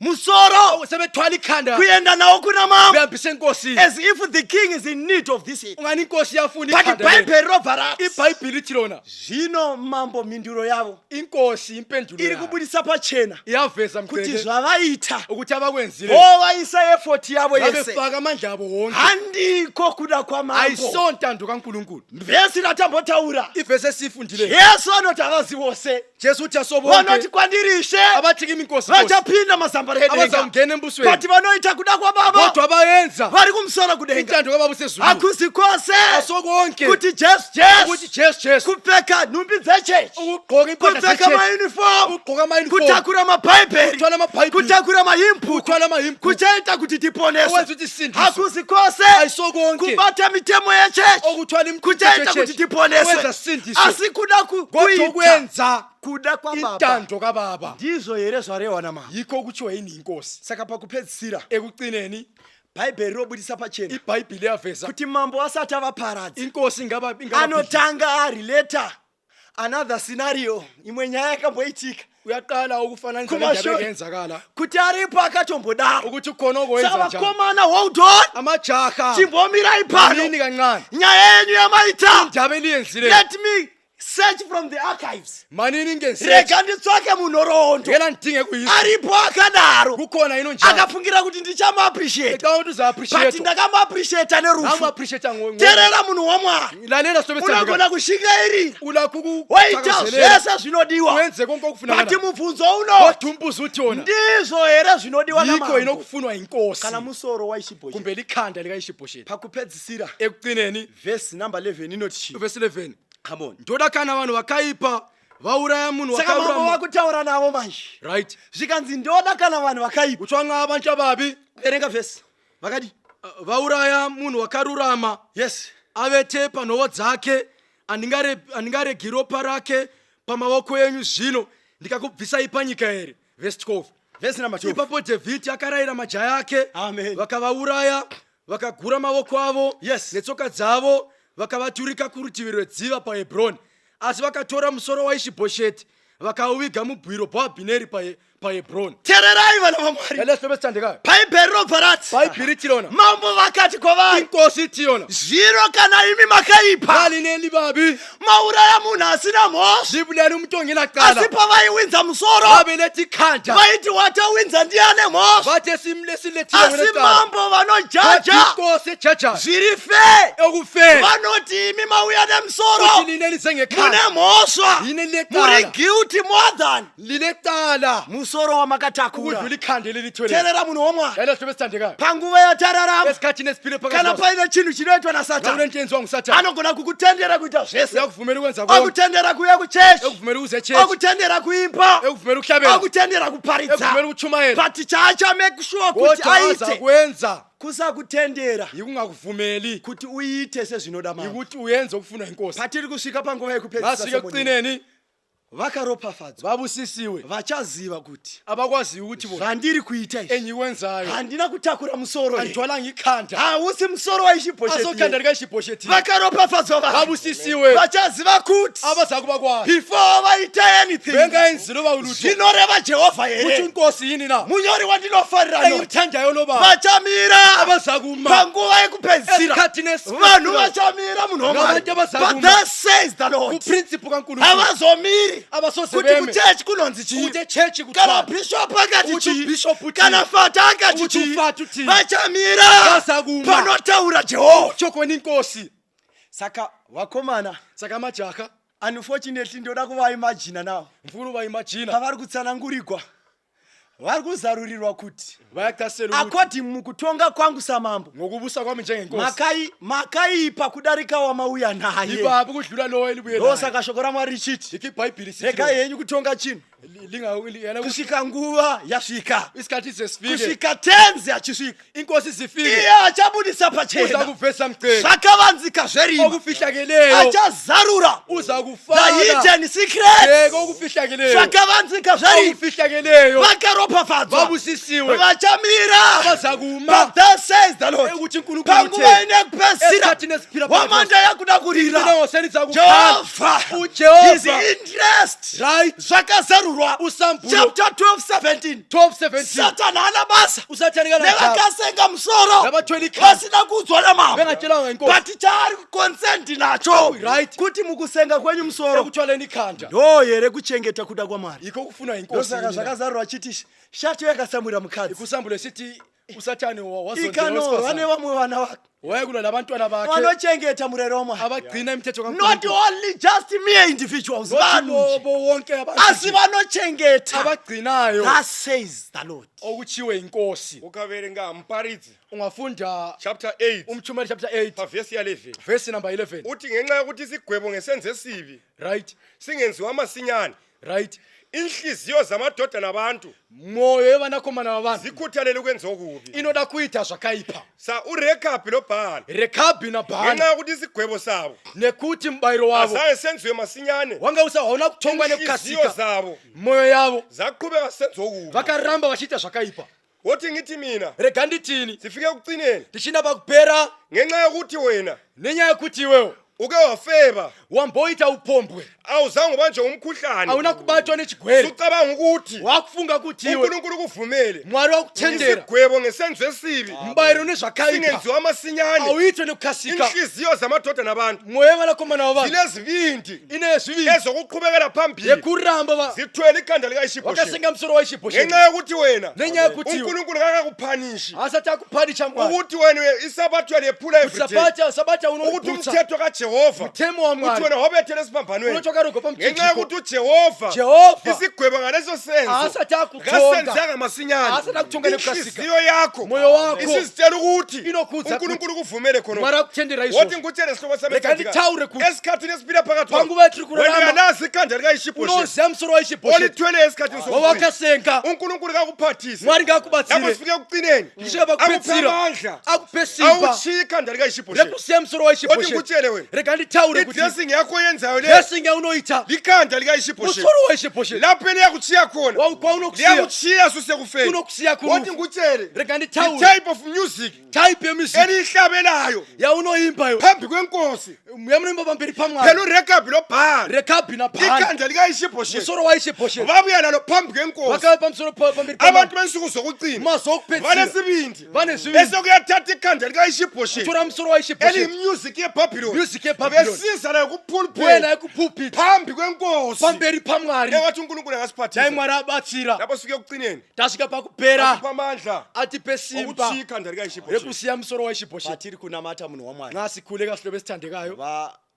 musoro sebethwala ikhanda kuenda nawo kuna mambo, behambisa inkosi as if the king is in need of this. ngani inkosi yafuna But ikhanda iBhayibheli robva rati iBhayibheli lithi lona zvino mambo mhinduro yavo inkosi impendulo iri yayo kubudisa pachena iyaveza kuti mceke zvavaita ukuthi abakwenzile vovaisa effort yavo yese babefaka amandla abo wonke handiko kuda kwamambo. ayisontando kaNkulunkulu. Vhesi ratambotaura Ivesi esifundile Yesu anoti avazi vose Jesu uthi vanoti asobonke kwandiri Ishe abathi kimi inkosi vachapinda mazambara edenga, abazangena embusweni but vanoita kuda kwababa kodwa abayenza vari kumusoro kudenga. intando kababa usezulu Hakuzi kwose asokonke kuti Jesu ukuthi Jesu kupfeka nhumbi dzechechi, ukugqoka impahla kupfeka zechechi maunifomu, ukugqoka ama-uniform kutakura mabhaibheri, kuthwala amabhayibheli kutakura mahimpu, kuthwala amahimpu kuchaita kuti tiponeswe. okwenza ukuthi sisindiswe Hakuzi kwose ayisokonke kubata mitemo yechechi okuthwala kuchaita kuti tiponeswe, okwenza sisindiswe asi kuda kodwa kuita ukwenza kuda kwababa. intando kababa Ndizvo here zvarehwa namambo. yikho kutshiwo yini inkosi. Saka pakupedzisira Ekugcineni bhaibheri robudisa pachena iBhayibheli yaveza kuti mambo asati avaparadza inkosi ingaba anotanga arileta another scenario, imwe nyaya yakamboitika uyaqala ukufananisa Kumasho- nendaba eyenzakala kuti aripo akatombodaro. ukuthi khona Saka okwenza njani vakomana, hold on, amajaha chimbomirai nini pano, kancane nyaya yenyu yamaita. indaba eliyenzile Let me search from the archives. manini ingenzile Rega nditsvake munhoroondo ngela ndidinge kuyisi aripo akadaro kukhona ino njani akafungira kuti ndichamaappreciate, eka kuti but uza-appreciate ndakamaappreciata nerufu. angu-appreciate Terera munhu wamwari, lalela sobesandika unogona kushingairira ulakho waita ukuthakazelela zvese zvinodiwa, wenze konke but okufunakala mubvunzo uno kodwa umbuzo uthi wona ndizvo here zvinodiwa yikho namambo inokufunwa inkosi kana musoro waIshibosheti. kumbe likhanda likaIshibosheti. Pakupedzisira Ekugcineni vhesi number 11 inoti chi, verse 11 come on. ndoda kana vanhu vakaipa vauraya munhu Saka mambo wakarurama vakutaura navo manje right zvikanzi ndoda kana vanhu vakaipa. kutsvanga abantu ababi Verenga vhesi vakati vauraya munhu wakarurama yes, avete panhoo dzake handingaregi ropa rake pamavoko enyu zvino ndikakubvisai panyika here. Verse 12 vhesi number 12. ipapo Dhavhidhi akarayira majaya ake Amen. vakavauraya vakagura mavoko avo Yes. netsoka dzavo vakavaturika kurutivi rwedziva paHebhroni, asi vakatora musoro waIshibosheti vakauviga mubwiro bwaAbhineri paHebhroni. Tererai vana vamwari, Lesitobesitandikayo bhaibheri robva rati Bhayibheri tirona mambo vakati kwavari inkosi tiyona zvino kana imi makaipa valineni vabi mauraya munhu asina mhosva, zvibulani umutongena asi qala pavaiwinza musoro vaveleti khanda vaiti watawinza ndiane mhosva, vate asi simlesiletile mambo vanojaja inkosi ejaja zviri fe ekufeni vanoti imi mauya nemusoro kuti lineni mune zengekhanda mhosva, yini muri leqala guilty more than liletala musoro wamakatakura. ukudlula ikhanda lelithwele Terera munhu wamwari, lesitobesitandikayo panguva yatararama esikhathini esiphile kana phakathi paine chinhu chinoitwa nasatani nakulento yenziwa ngusathane anogona kukutendera kuita zvese, yakuvumela ukwenza konke akutendera kuya kuchechi, ekuvumela ukuze echechi akutendera kuimba, ekuvumela ukuhlabela akutendera kuparidza, ekuvumela ukuchumayela but chaachamake sure kuti kodwa aza aite kwenza kusakutendera yikungakuvumeli kuti uite sezvinoda mambo. yikuthi uyenze okufunwa inkosi. Patiri kusvika panguva Vasike yekupedzisa ekugcineni vakaropafadzwa vabusisiwe vachaziva kuti abakwaziyo ukuthi bona zvandiri kuita izvi engikwenzayo handina kutakura musoro iyi, andithwalanga ikhanda hausi musoro waIshibosheti, asokhanda likaIshibosheti vakaropafadzwa vanhu vabusisiwe vachaziva kuti abaza kuba kwazi before vaita anything bengayenzilo bawulutho zvinoreva Jehovha kuti here, inkosi yini na munyori wandinofarira noti engimthandayo loba vachamira abaza kuma panguva yekupedzisira, esikhathini vanhu vachamira munhu wamwari, Ngabantu abaza but kuma. thus says the Lord, kuprinsipu kaNkulunkulu havazomiri abasoze kuti beme kuchechi kunonzi kuti chii, echechi kana kuthiwa bhishopu akati Kuti chii, bishop uthini. kana fata akati Kuti chii, ufata uthini. vachamira Baza kuma. panotaura Jehovha. chokweni inkosi. Saka vakomana, Saka amajaha unfortunately ndoda kuvaimajina navo mfuna ubayimajina pavari kutsanangurigwa, vari kuzarurirwa kuti bayaktasela ukuthi according mukutonga kwangu samambo ngokubusa kwami njengenkosi makaipa kudarika wamauya naye. ibabi kudlula lowo elibuye Ndo naye. saka shoko raMwari richiti Iki iBhayibheli sithi regai henyu kutonga chinhu yana kusvika nguva yasvika, isikhathi sesifike kusvika tenzi achisvika inkosi zifike iye achabudisa uza pachena kuvesa mceli zvakavanzika zverima, okufihlakeleyo achazarura uza the kufaka hidden secrets okufihlakeleyo zvakavanzika zverima, okufihlakeleyo vakaropafadzwa vakaropafadzwa vabusisiwe vachamira. abazakuma But thus says the Lord, ekuthi uNkulunkulu panguva uthe inekupesira esikhathini esiphila wamanda yakuda kurira Jehova Jehovah, uJehova his interest right zvakazarurwa usambulo chapter 12:17. 12:17 Satani hana basa usathanikana nabo nevakasenga musoro nabathwele ikhanda vasina kudzwa namambo. bengatshelanga inkosi But chaari kuconcendi nacho right kuti mukusenga kwenyu musoro ekuthwaleni ikhanda ndo here kuchengeta kuda kwamwari. yikho kufunwa inkosi Ndosaka zvakazarurwa chiti shato yakasamwira mukadzi ikusambulo sithi usathane ikanorwa nevamwe vana vake wayekulwa labantwana bakhe vanochengeta murero wamwari. abagcina imithetho Not kaNkulunkulu only just mere individuals, vanhu bo wonke asi abantu vanochengeta. abagcinayo Thus says the Lord. okuchiwe inkosi ukaverenga Mparidzi ungafunda chapter 8 umchumeli chapter 8 pavesi ya 11 verse number 11 uthi ngenxa yokuthi isigwebo ngesenze esibi right singenziwa masinyane right inhliziyo zamadodana abantu moyo yevanakomana vavanhu zikhuthalele ukwenza okubi inoda kuita zvakaipa sa uRekhabi lobhala Rekhabi ngenxa naBhana yokuthi isigwebo sabo nekuthi mbayiro wavo azange senziwe masinyane wanga hauna kuthongwa inhliziyo nekukasika zabo moyo yavo zaqhubeka senza okubi vakaramba vachiita zvakaipa wothi ngithi mina rega ndithini sifike ekugcineni tichina pakupera ngenxa yokuthi wena nenyaya yekuthi iwewo uke wafeba wamboita upombwe awuzange ubanjwe umkhuhlane awuna kubatwa nechigwere ucabanga ukuthi wakufunga kuti iwe uNkulunkulu kuvumele mwari wakuthendera isigwebo ngesenzo esibi mbayiro nezvakaipa singenziwa masinyane awuitwe nekukasika inhliziyo zamadodana abantu moyo yevanakomana vavanhu zinezibindi inezviviri ezokuqhubekela phambili yekuramba zithwele ikhanda likaIshibhoshethi wakasenga musoro waishibhosheti ngenxa yokuthi wena nenyaya yekuthi iwe uNkulunkulu kakakupanishi asati akuphanicha mwari ukuthi wena isabatho lephula everyday sabata ukuthi unogutsa umthetho kaJehova mthemo wa uthi mwari wena wabethele esiphambanweni unotshoka rogopa ngenxa mthethiko yokuthi uJehova Jehova isigwebo ngaleso senzo asati akuthonga kasenzanga masinyane asati akuthonga nekukasika inhliziyo yakho moyo wakho isizitshela ukuthi inokhutsa uNkulunkulu kuvumele khona mwari akuthendera wothi izvo ngikutshele sihloko sami rega ndithaure kuti esikhathini esiphila phakathi panguva yetiri wena kurarama uyalazi ikhanda likaIshibhoshethi unoziya musoro waishibhosheti olithwele esikhathini sokuphila wawakasenga uNkulunkulu kakuphathise mwari lapho ngakubatsire sifike ekugcineni ndishoka akuphe pakupedzisira amandla akuphe simba awutshiya ikhanda likaIshibhoshethi rekusiya musoro wothi waishibhosheti ngikutshele wena rega ndithaure kuti idressing yakho oyenzayo le yesinga unoita likhanda likaIshibhoshethi musoro waishibhosheti lapho eliyakutshiya khona kwaunokusiya liyakutshiya susekufeni unokusiya wothi kurufu ngikutshele rega the ndithaure type of music type yemusic elihlabelayo yaunoimba yo phambi kwenkosi yamunoimba pamberi pamwari phela uRekhabi lobhala Rekhabi naBhana ikhanda likaIshibhoshethi musoro waishibhosheti babuya nalo phambi kwenkosi wakabe pamusoro pamberi abantu bensuku zokucina maso okupedzisira vanesibindi vanesiviri esokuyathatha ikhanda likaIshibhoshethi tora musoro waishibhosheti elimusic yeBhabhiloni music yeBhabhiloni besiza nayo wena kupulpit ekupulpit phambi kwenkosi pamberi pamwari engathi uNkulunkulu dai angasiphathisa mwari abatsira lapho sifike ekugcineni tasvika pakupera asipha amandla atipe simba okutshiya ikhanda likaIshibhoshethi rekusiya musoro waishibhosheti Patiri kunamata munhu wamwari. ngasikhule kahlobo esithandekayo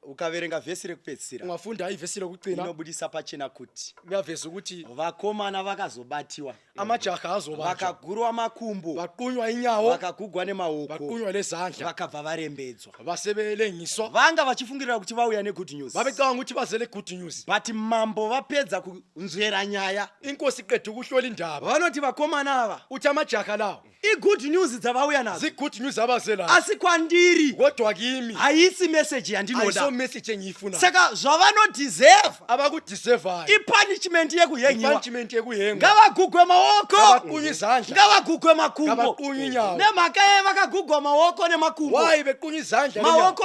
Ukaverenga vhesi rekupedzisira ungafunda ivhesi lokugcina inobudisa pachena kuti kuyaveza ukuthi vakomana vakazobatiwa amajaha azobanjwa vakagurwa makumbo vaqunywa inyawo vakagugwa nemaoko vaqunywa nezandla vakabva varembedzwa vasebelengiswa vanga vachifungirira kuti vauya negood news babecabanga ukuthi bazele good news but mambo vapedza kunzvera nyaya inkosi iqeda ukuhlola indaba vanoti vakomana ava uthi amajaha lawo igood news dzavauya nadzo zi-good news abazelayo asi kwandiri kodwa kimi haisi meseji yandinoda ayiso-message engiyifunayo saka zvavanodhiserva abakudisevayo ipunishment yekuhengiwa ipunishment yekuhengwa ngavagugwe maoko ngavaqunywa izandla ngavagugwe makumbo ngavaqunywa inyawo nemhaka ye vakagugwa maoko nemakumbo wayi bequnywa izandla nenyawo.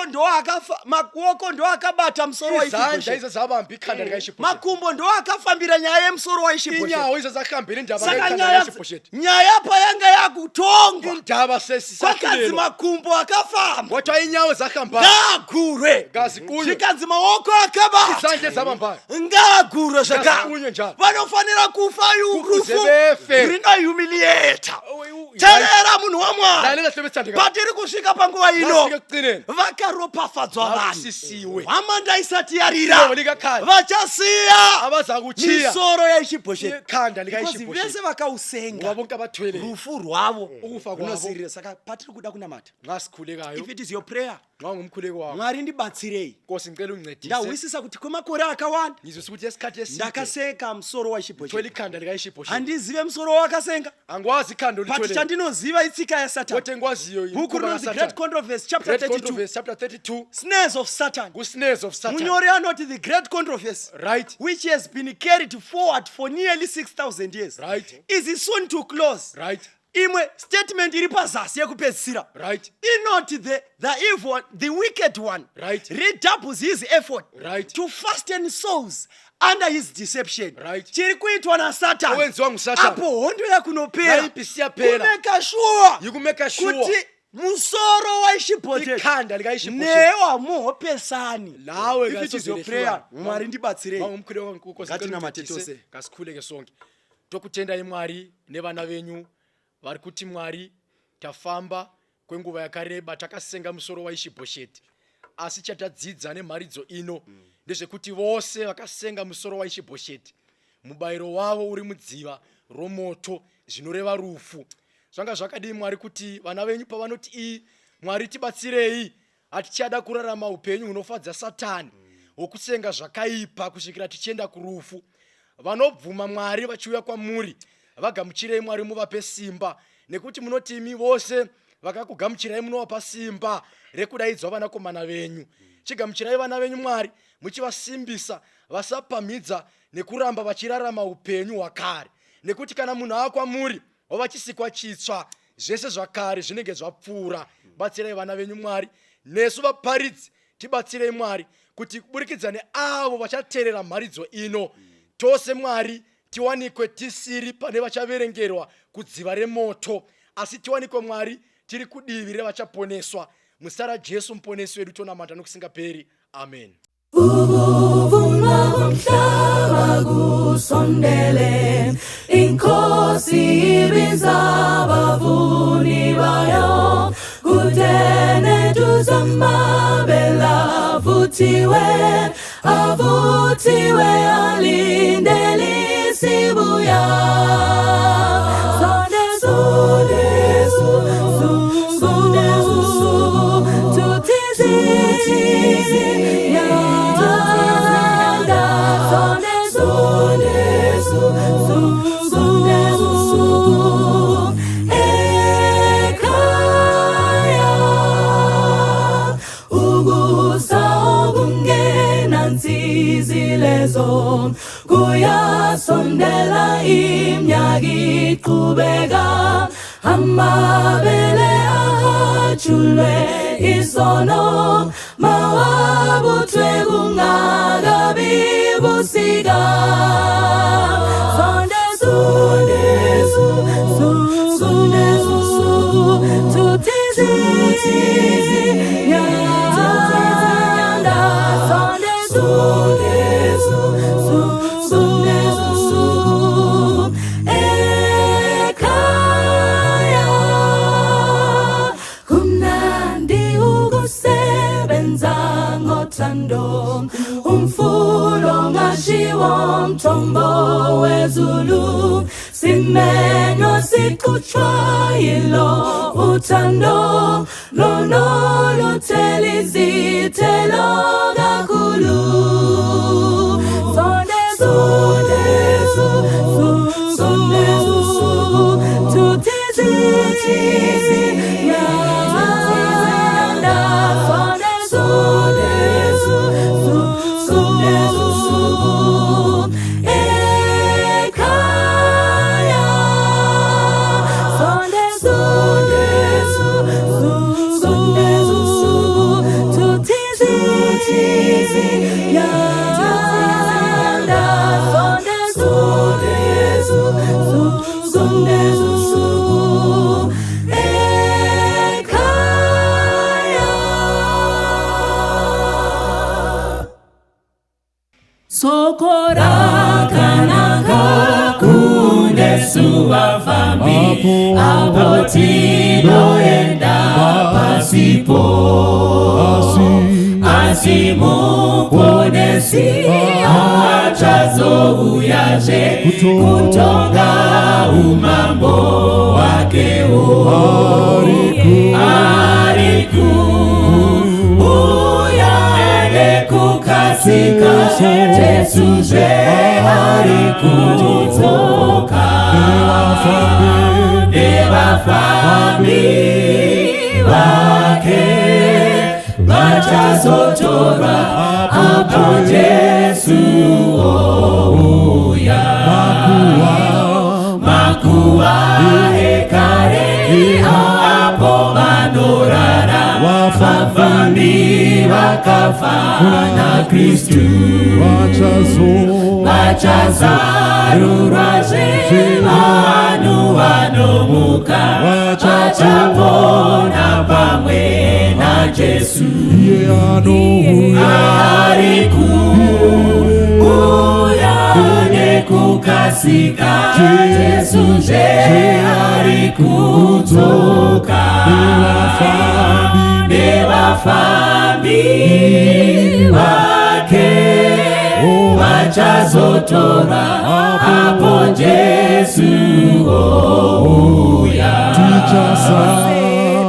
maoko ndo akabata musoro izandla waishibhoshethi izo zabamba ikhanda likaishibhosheti makumbo ndo akafambira nyaya yemusoro waishibhoshethi inyawo izo zahambela indaba saka ngekhanda nyaya likaishibhosheti nyaya payanga yakutongwa indaba kwakadzi sesisashulelwa makumbo akafamba kodwa inyawo zahamba ngagurwe ngaziqunywe zvikadzi maoko akabata izandla ezabambayo ngagurwe zvakare ngaziqunywe njalo vanofanira kufa Kufuze rufu befe. rinohumiliata teerera munhu wamwari lalela hlobo esithandekayo patiri kusvika panguva ngafika ino ekugcineni vakaropafadzwa vanhu abusisiwe hwamanda isati inyawo yarira likakhanda vachasiya abazakuchiya misoro yaishibhoshethi ikhanda because likaishibhosheti vese vakausenga ngoba bonke abathwele rufu rwavo ukufa kwavo runosirira saka patiri kuda kunamata ngasikhulekayo if it is your prayer nxa ungumkhuleko wakho mwari ndibatsirei nkosi ngicela ungincedise ndawisisa kuti kwemakore akawanda ngizwisa ukuthi esikhathi eside ndakaseka musoro thwele waishibhoshethi ikhanda likaishibhosheti handizive musoro wakasenga angikwazi ikhanda but olithwele chandinoziva tsika yaSatani. wotengwaziyo Bhuku rinonzi Great Controversy chapter 32. chapter 32 Snares of Satan. snares of Satan, Munyori anoti the Great Controversy, right, which has been carried forward for nearly 6,000 years, right, is soon to close. right, Imwe statement iri pazasi yekupedzisira right, inoti the evil one, the wicked one, right, redoubles his effort, right, to fasten souls under his deception. right, Chiri kuitwa na Satan. owenziwa nguSatani, Apo hondo yakunopera. naipisi yapera, Kumeka sure yikumeka sure kuti musoro wa Ishibhoshethi ikhanda likaIshibhoshethi newa muhopesani. lawe If it is your prayer, Mwari ndibatsirei. mumkhuleko Ngati namatetose. ngasikhuleke sonke tokutendai Mwari nevana venyu vari kuti Mwari tafamba kwenguva yakareba takasenga musoro waIshibhoshethi, asi chatadzidza nemharidzo ino ndezvekuti vose vakasenga musoro waIshibhoshethi mubayiro wavo uri mudziva romoto, zvinoreva rufu. Zvanga zvakadii Mwari kuti vana venyu pavanoti Mwari tibatsirei, hatichada kurarama upenyu hunofadza Satani hwokusenga zvakaipa kusvikira tichienda kurufu, vanobvuma Mwari vachiuya kwamuri vagamuchirei Mwari muvape simba, nekuti munoti imi vose vakakugamuchirai munovapa simba rekudaidzwa vanakomana venyu. Chigamuchirai vana venyu Mwari muchivasimbisa vasapamhidza nekuramba vachirarama upenyu hwakare, nekuti kana munhu akwamuri wavachisikwa chitsva, zvese zvakare zvinenge zvapfuura. Batsirai vana venyu Mwari, nesu vaparidzi tibatsirei Mwari kuti kuburikidza neavo vachateerera mharidzo ino tose Mwari tiwanikwe tisiri pane vachaverengerwa kudziva remoto, asi tiwanikwe Mwari tiri kudivi revachaponeswa. Muzita raJesu muponesi wedu tonamata nokusingaperi. Amen. Ukuvuma komhlaba kusondele, Inkosi ibiza abavuni bayo, kudene tuzamabela avutiwe alindele sibuya. Kuyasondela iminyaka iqhubeka, amabele ahajulwe isono, mawabuthwe kungakabi busika. Umfulo ngashiwo mthombo wezulu, simenyo siqhutshwa yilo uthando, lono luthela izithelo kakhulu. Sokora kanaka kunesu wafambi, apotino enda pasipo, asimu ponesi achazo uyaje kutonga umambo wake ariku uyane kukasika Jesuje ariku toka Eva wake vachazotora apo Jesu ouya. Makuwa hekare apo vanorara vafambi vakafa na Kristu vachazarurwazve vanhu vanomuka vachapona pamwe na Jesu. Ari kuuya nekukasika Jesuzve ari kudzoka nevafambi vake vachazotora apo Jesu ouya.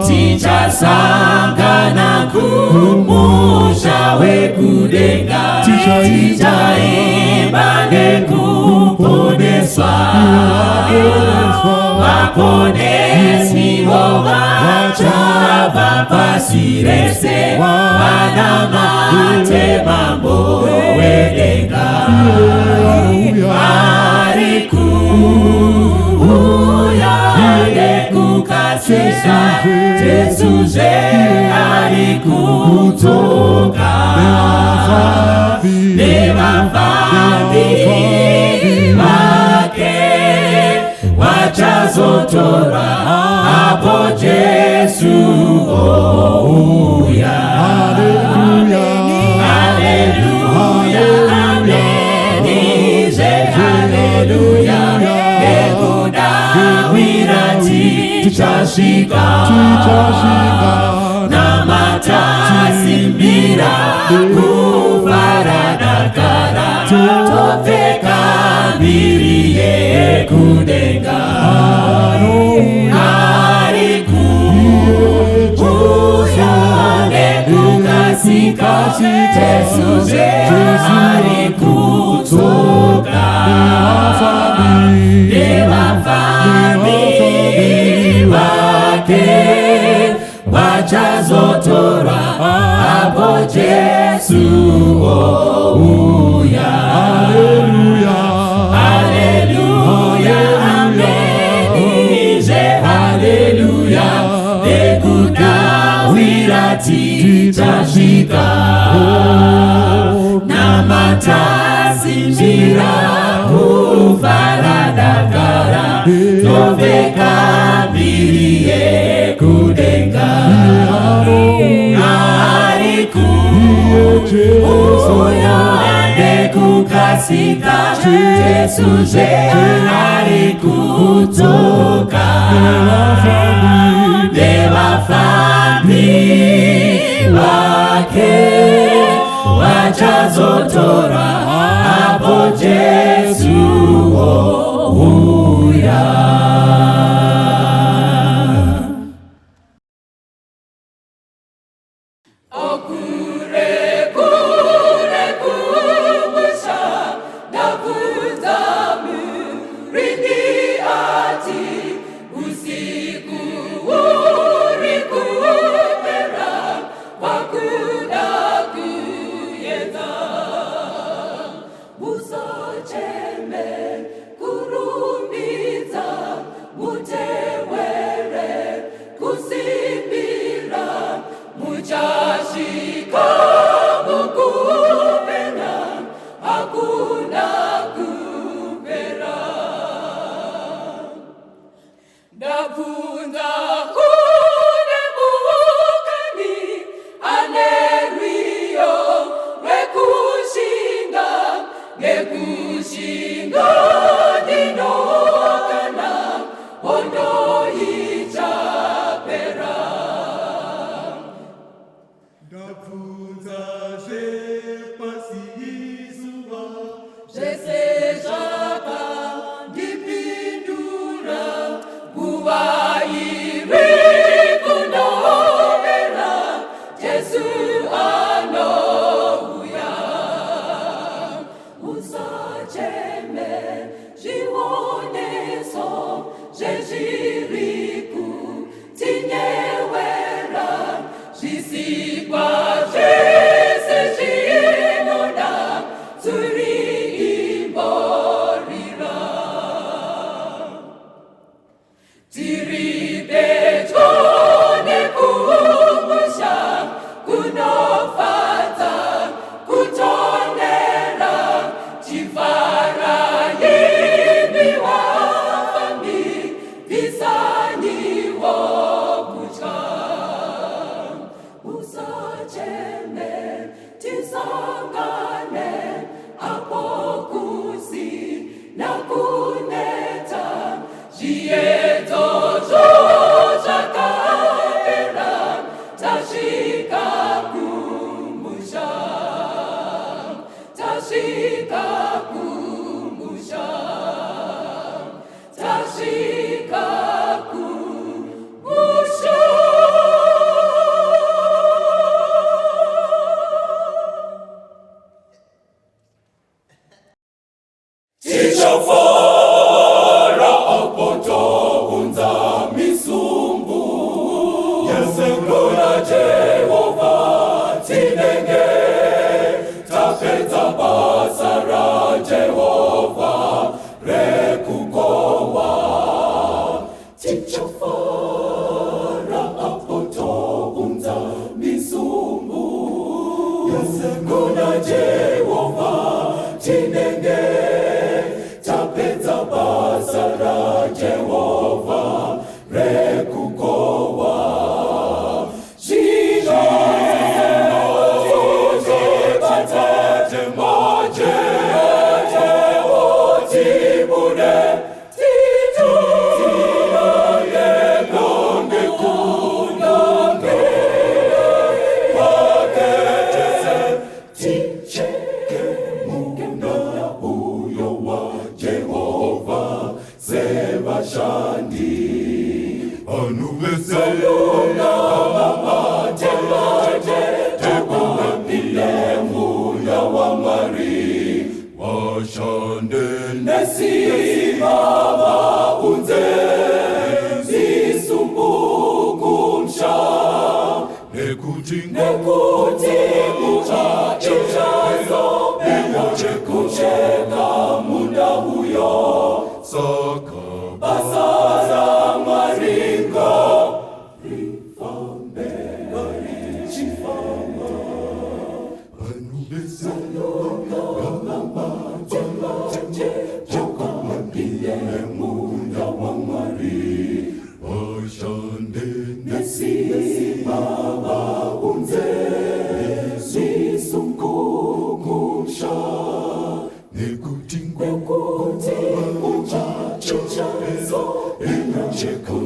Tichasangana kumusha wekudenga tichaimba nekuponeswa vaponesi vachabva pasi rese vanamate mambo wedenga. Ari kuuya nekukasika Jesuzve ari kudzoka nevafambi vake vachazotora apo Jesu ouya. Haleluya, ameni, haleluya, nekudawira tichasvika namatasimbira kufaradakara topfeka mbiri yekudenga. Ari kuuya nekukasika Jesuzve ari kudzoka nevafambi vake vachazotora apo Jesu ouya. Haleluya, ameni, haleluya, nekudawira tichasvika namatasimbira kufaradakara topfeka mbiri yekudenga. Ari kuuya nekukasika Jesuzve ari kudzoka nevafambi vake vachazotora apo Jesu ouya. Ondo ichapera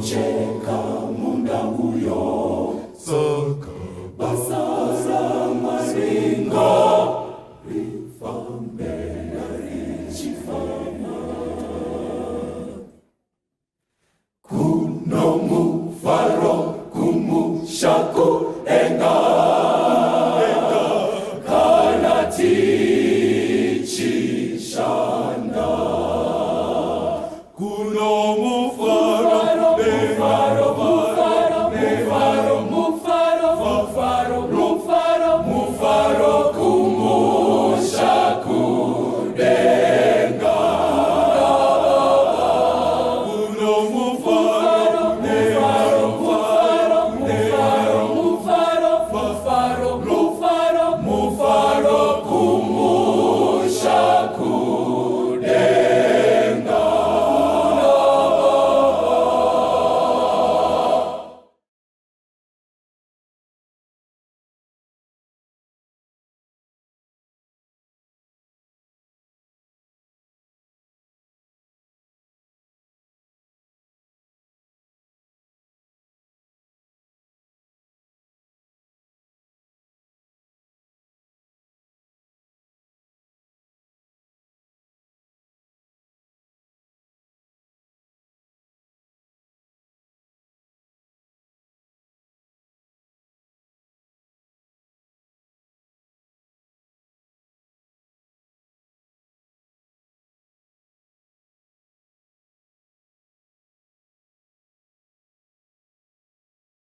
Cheka munda huyo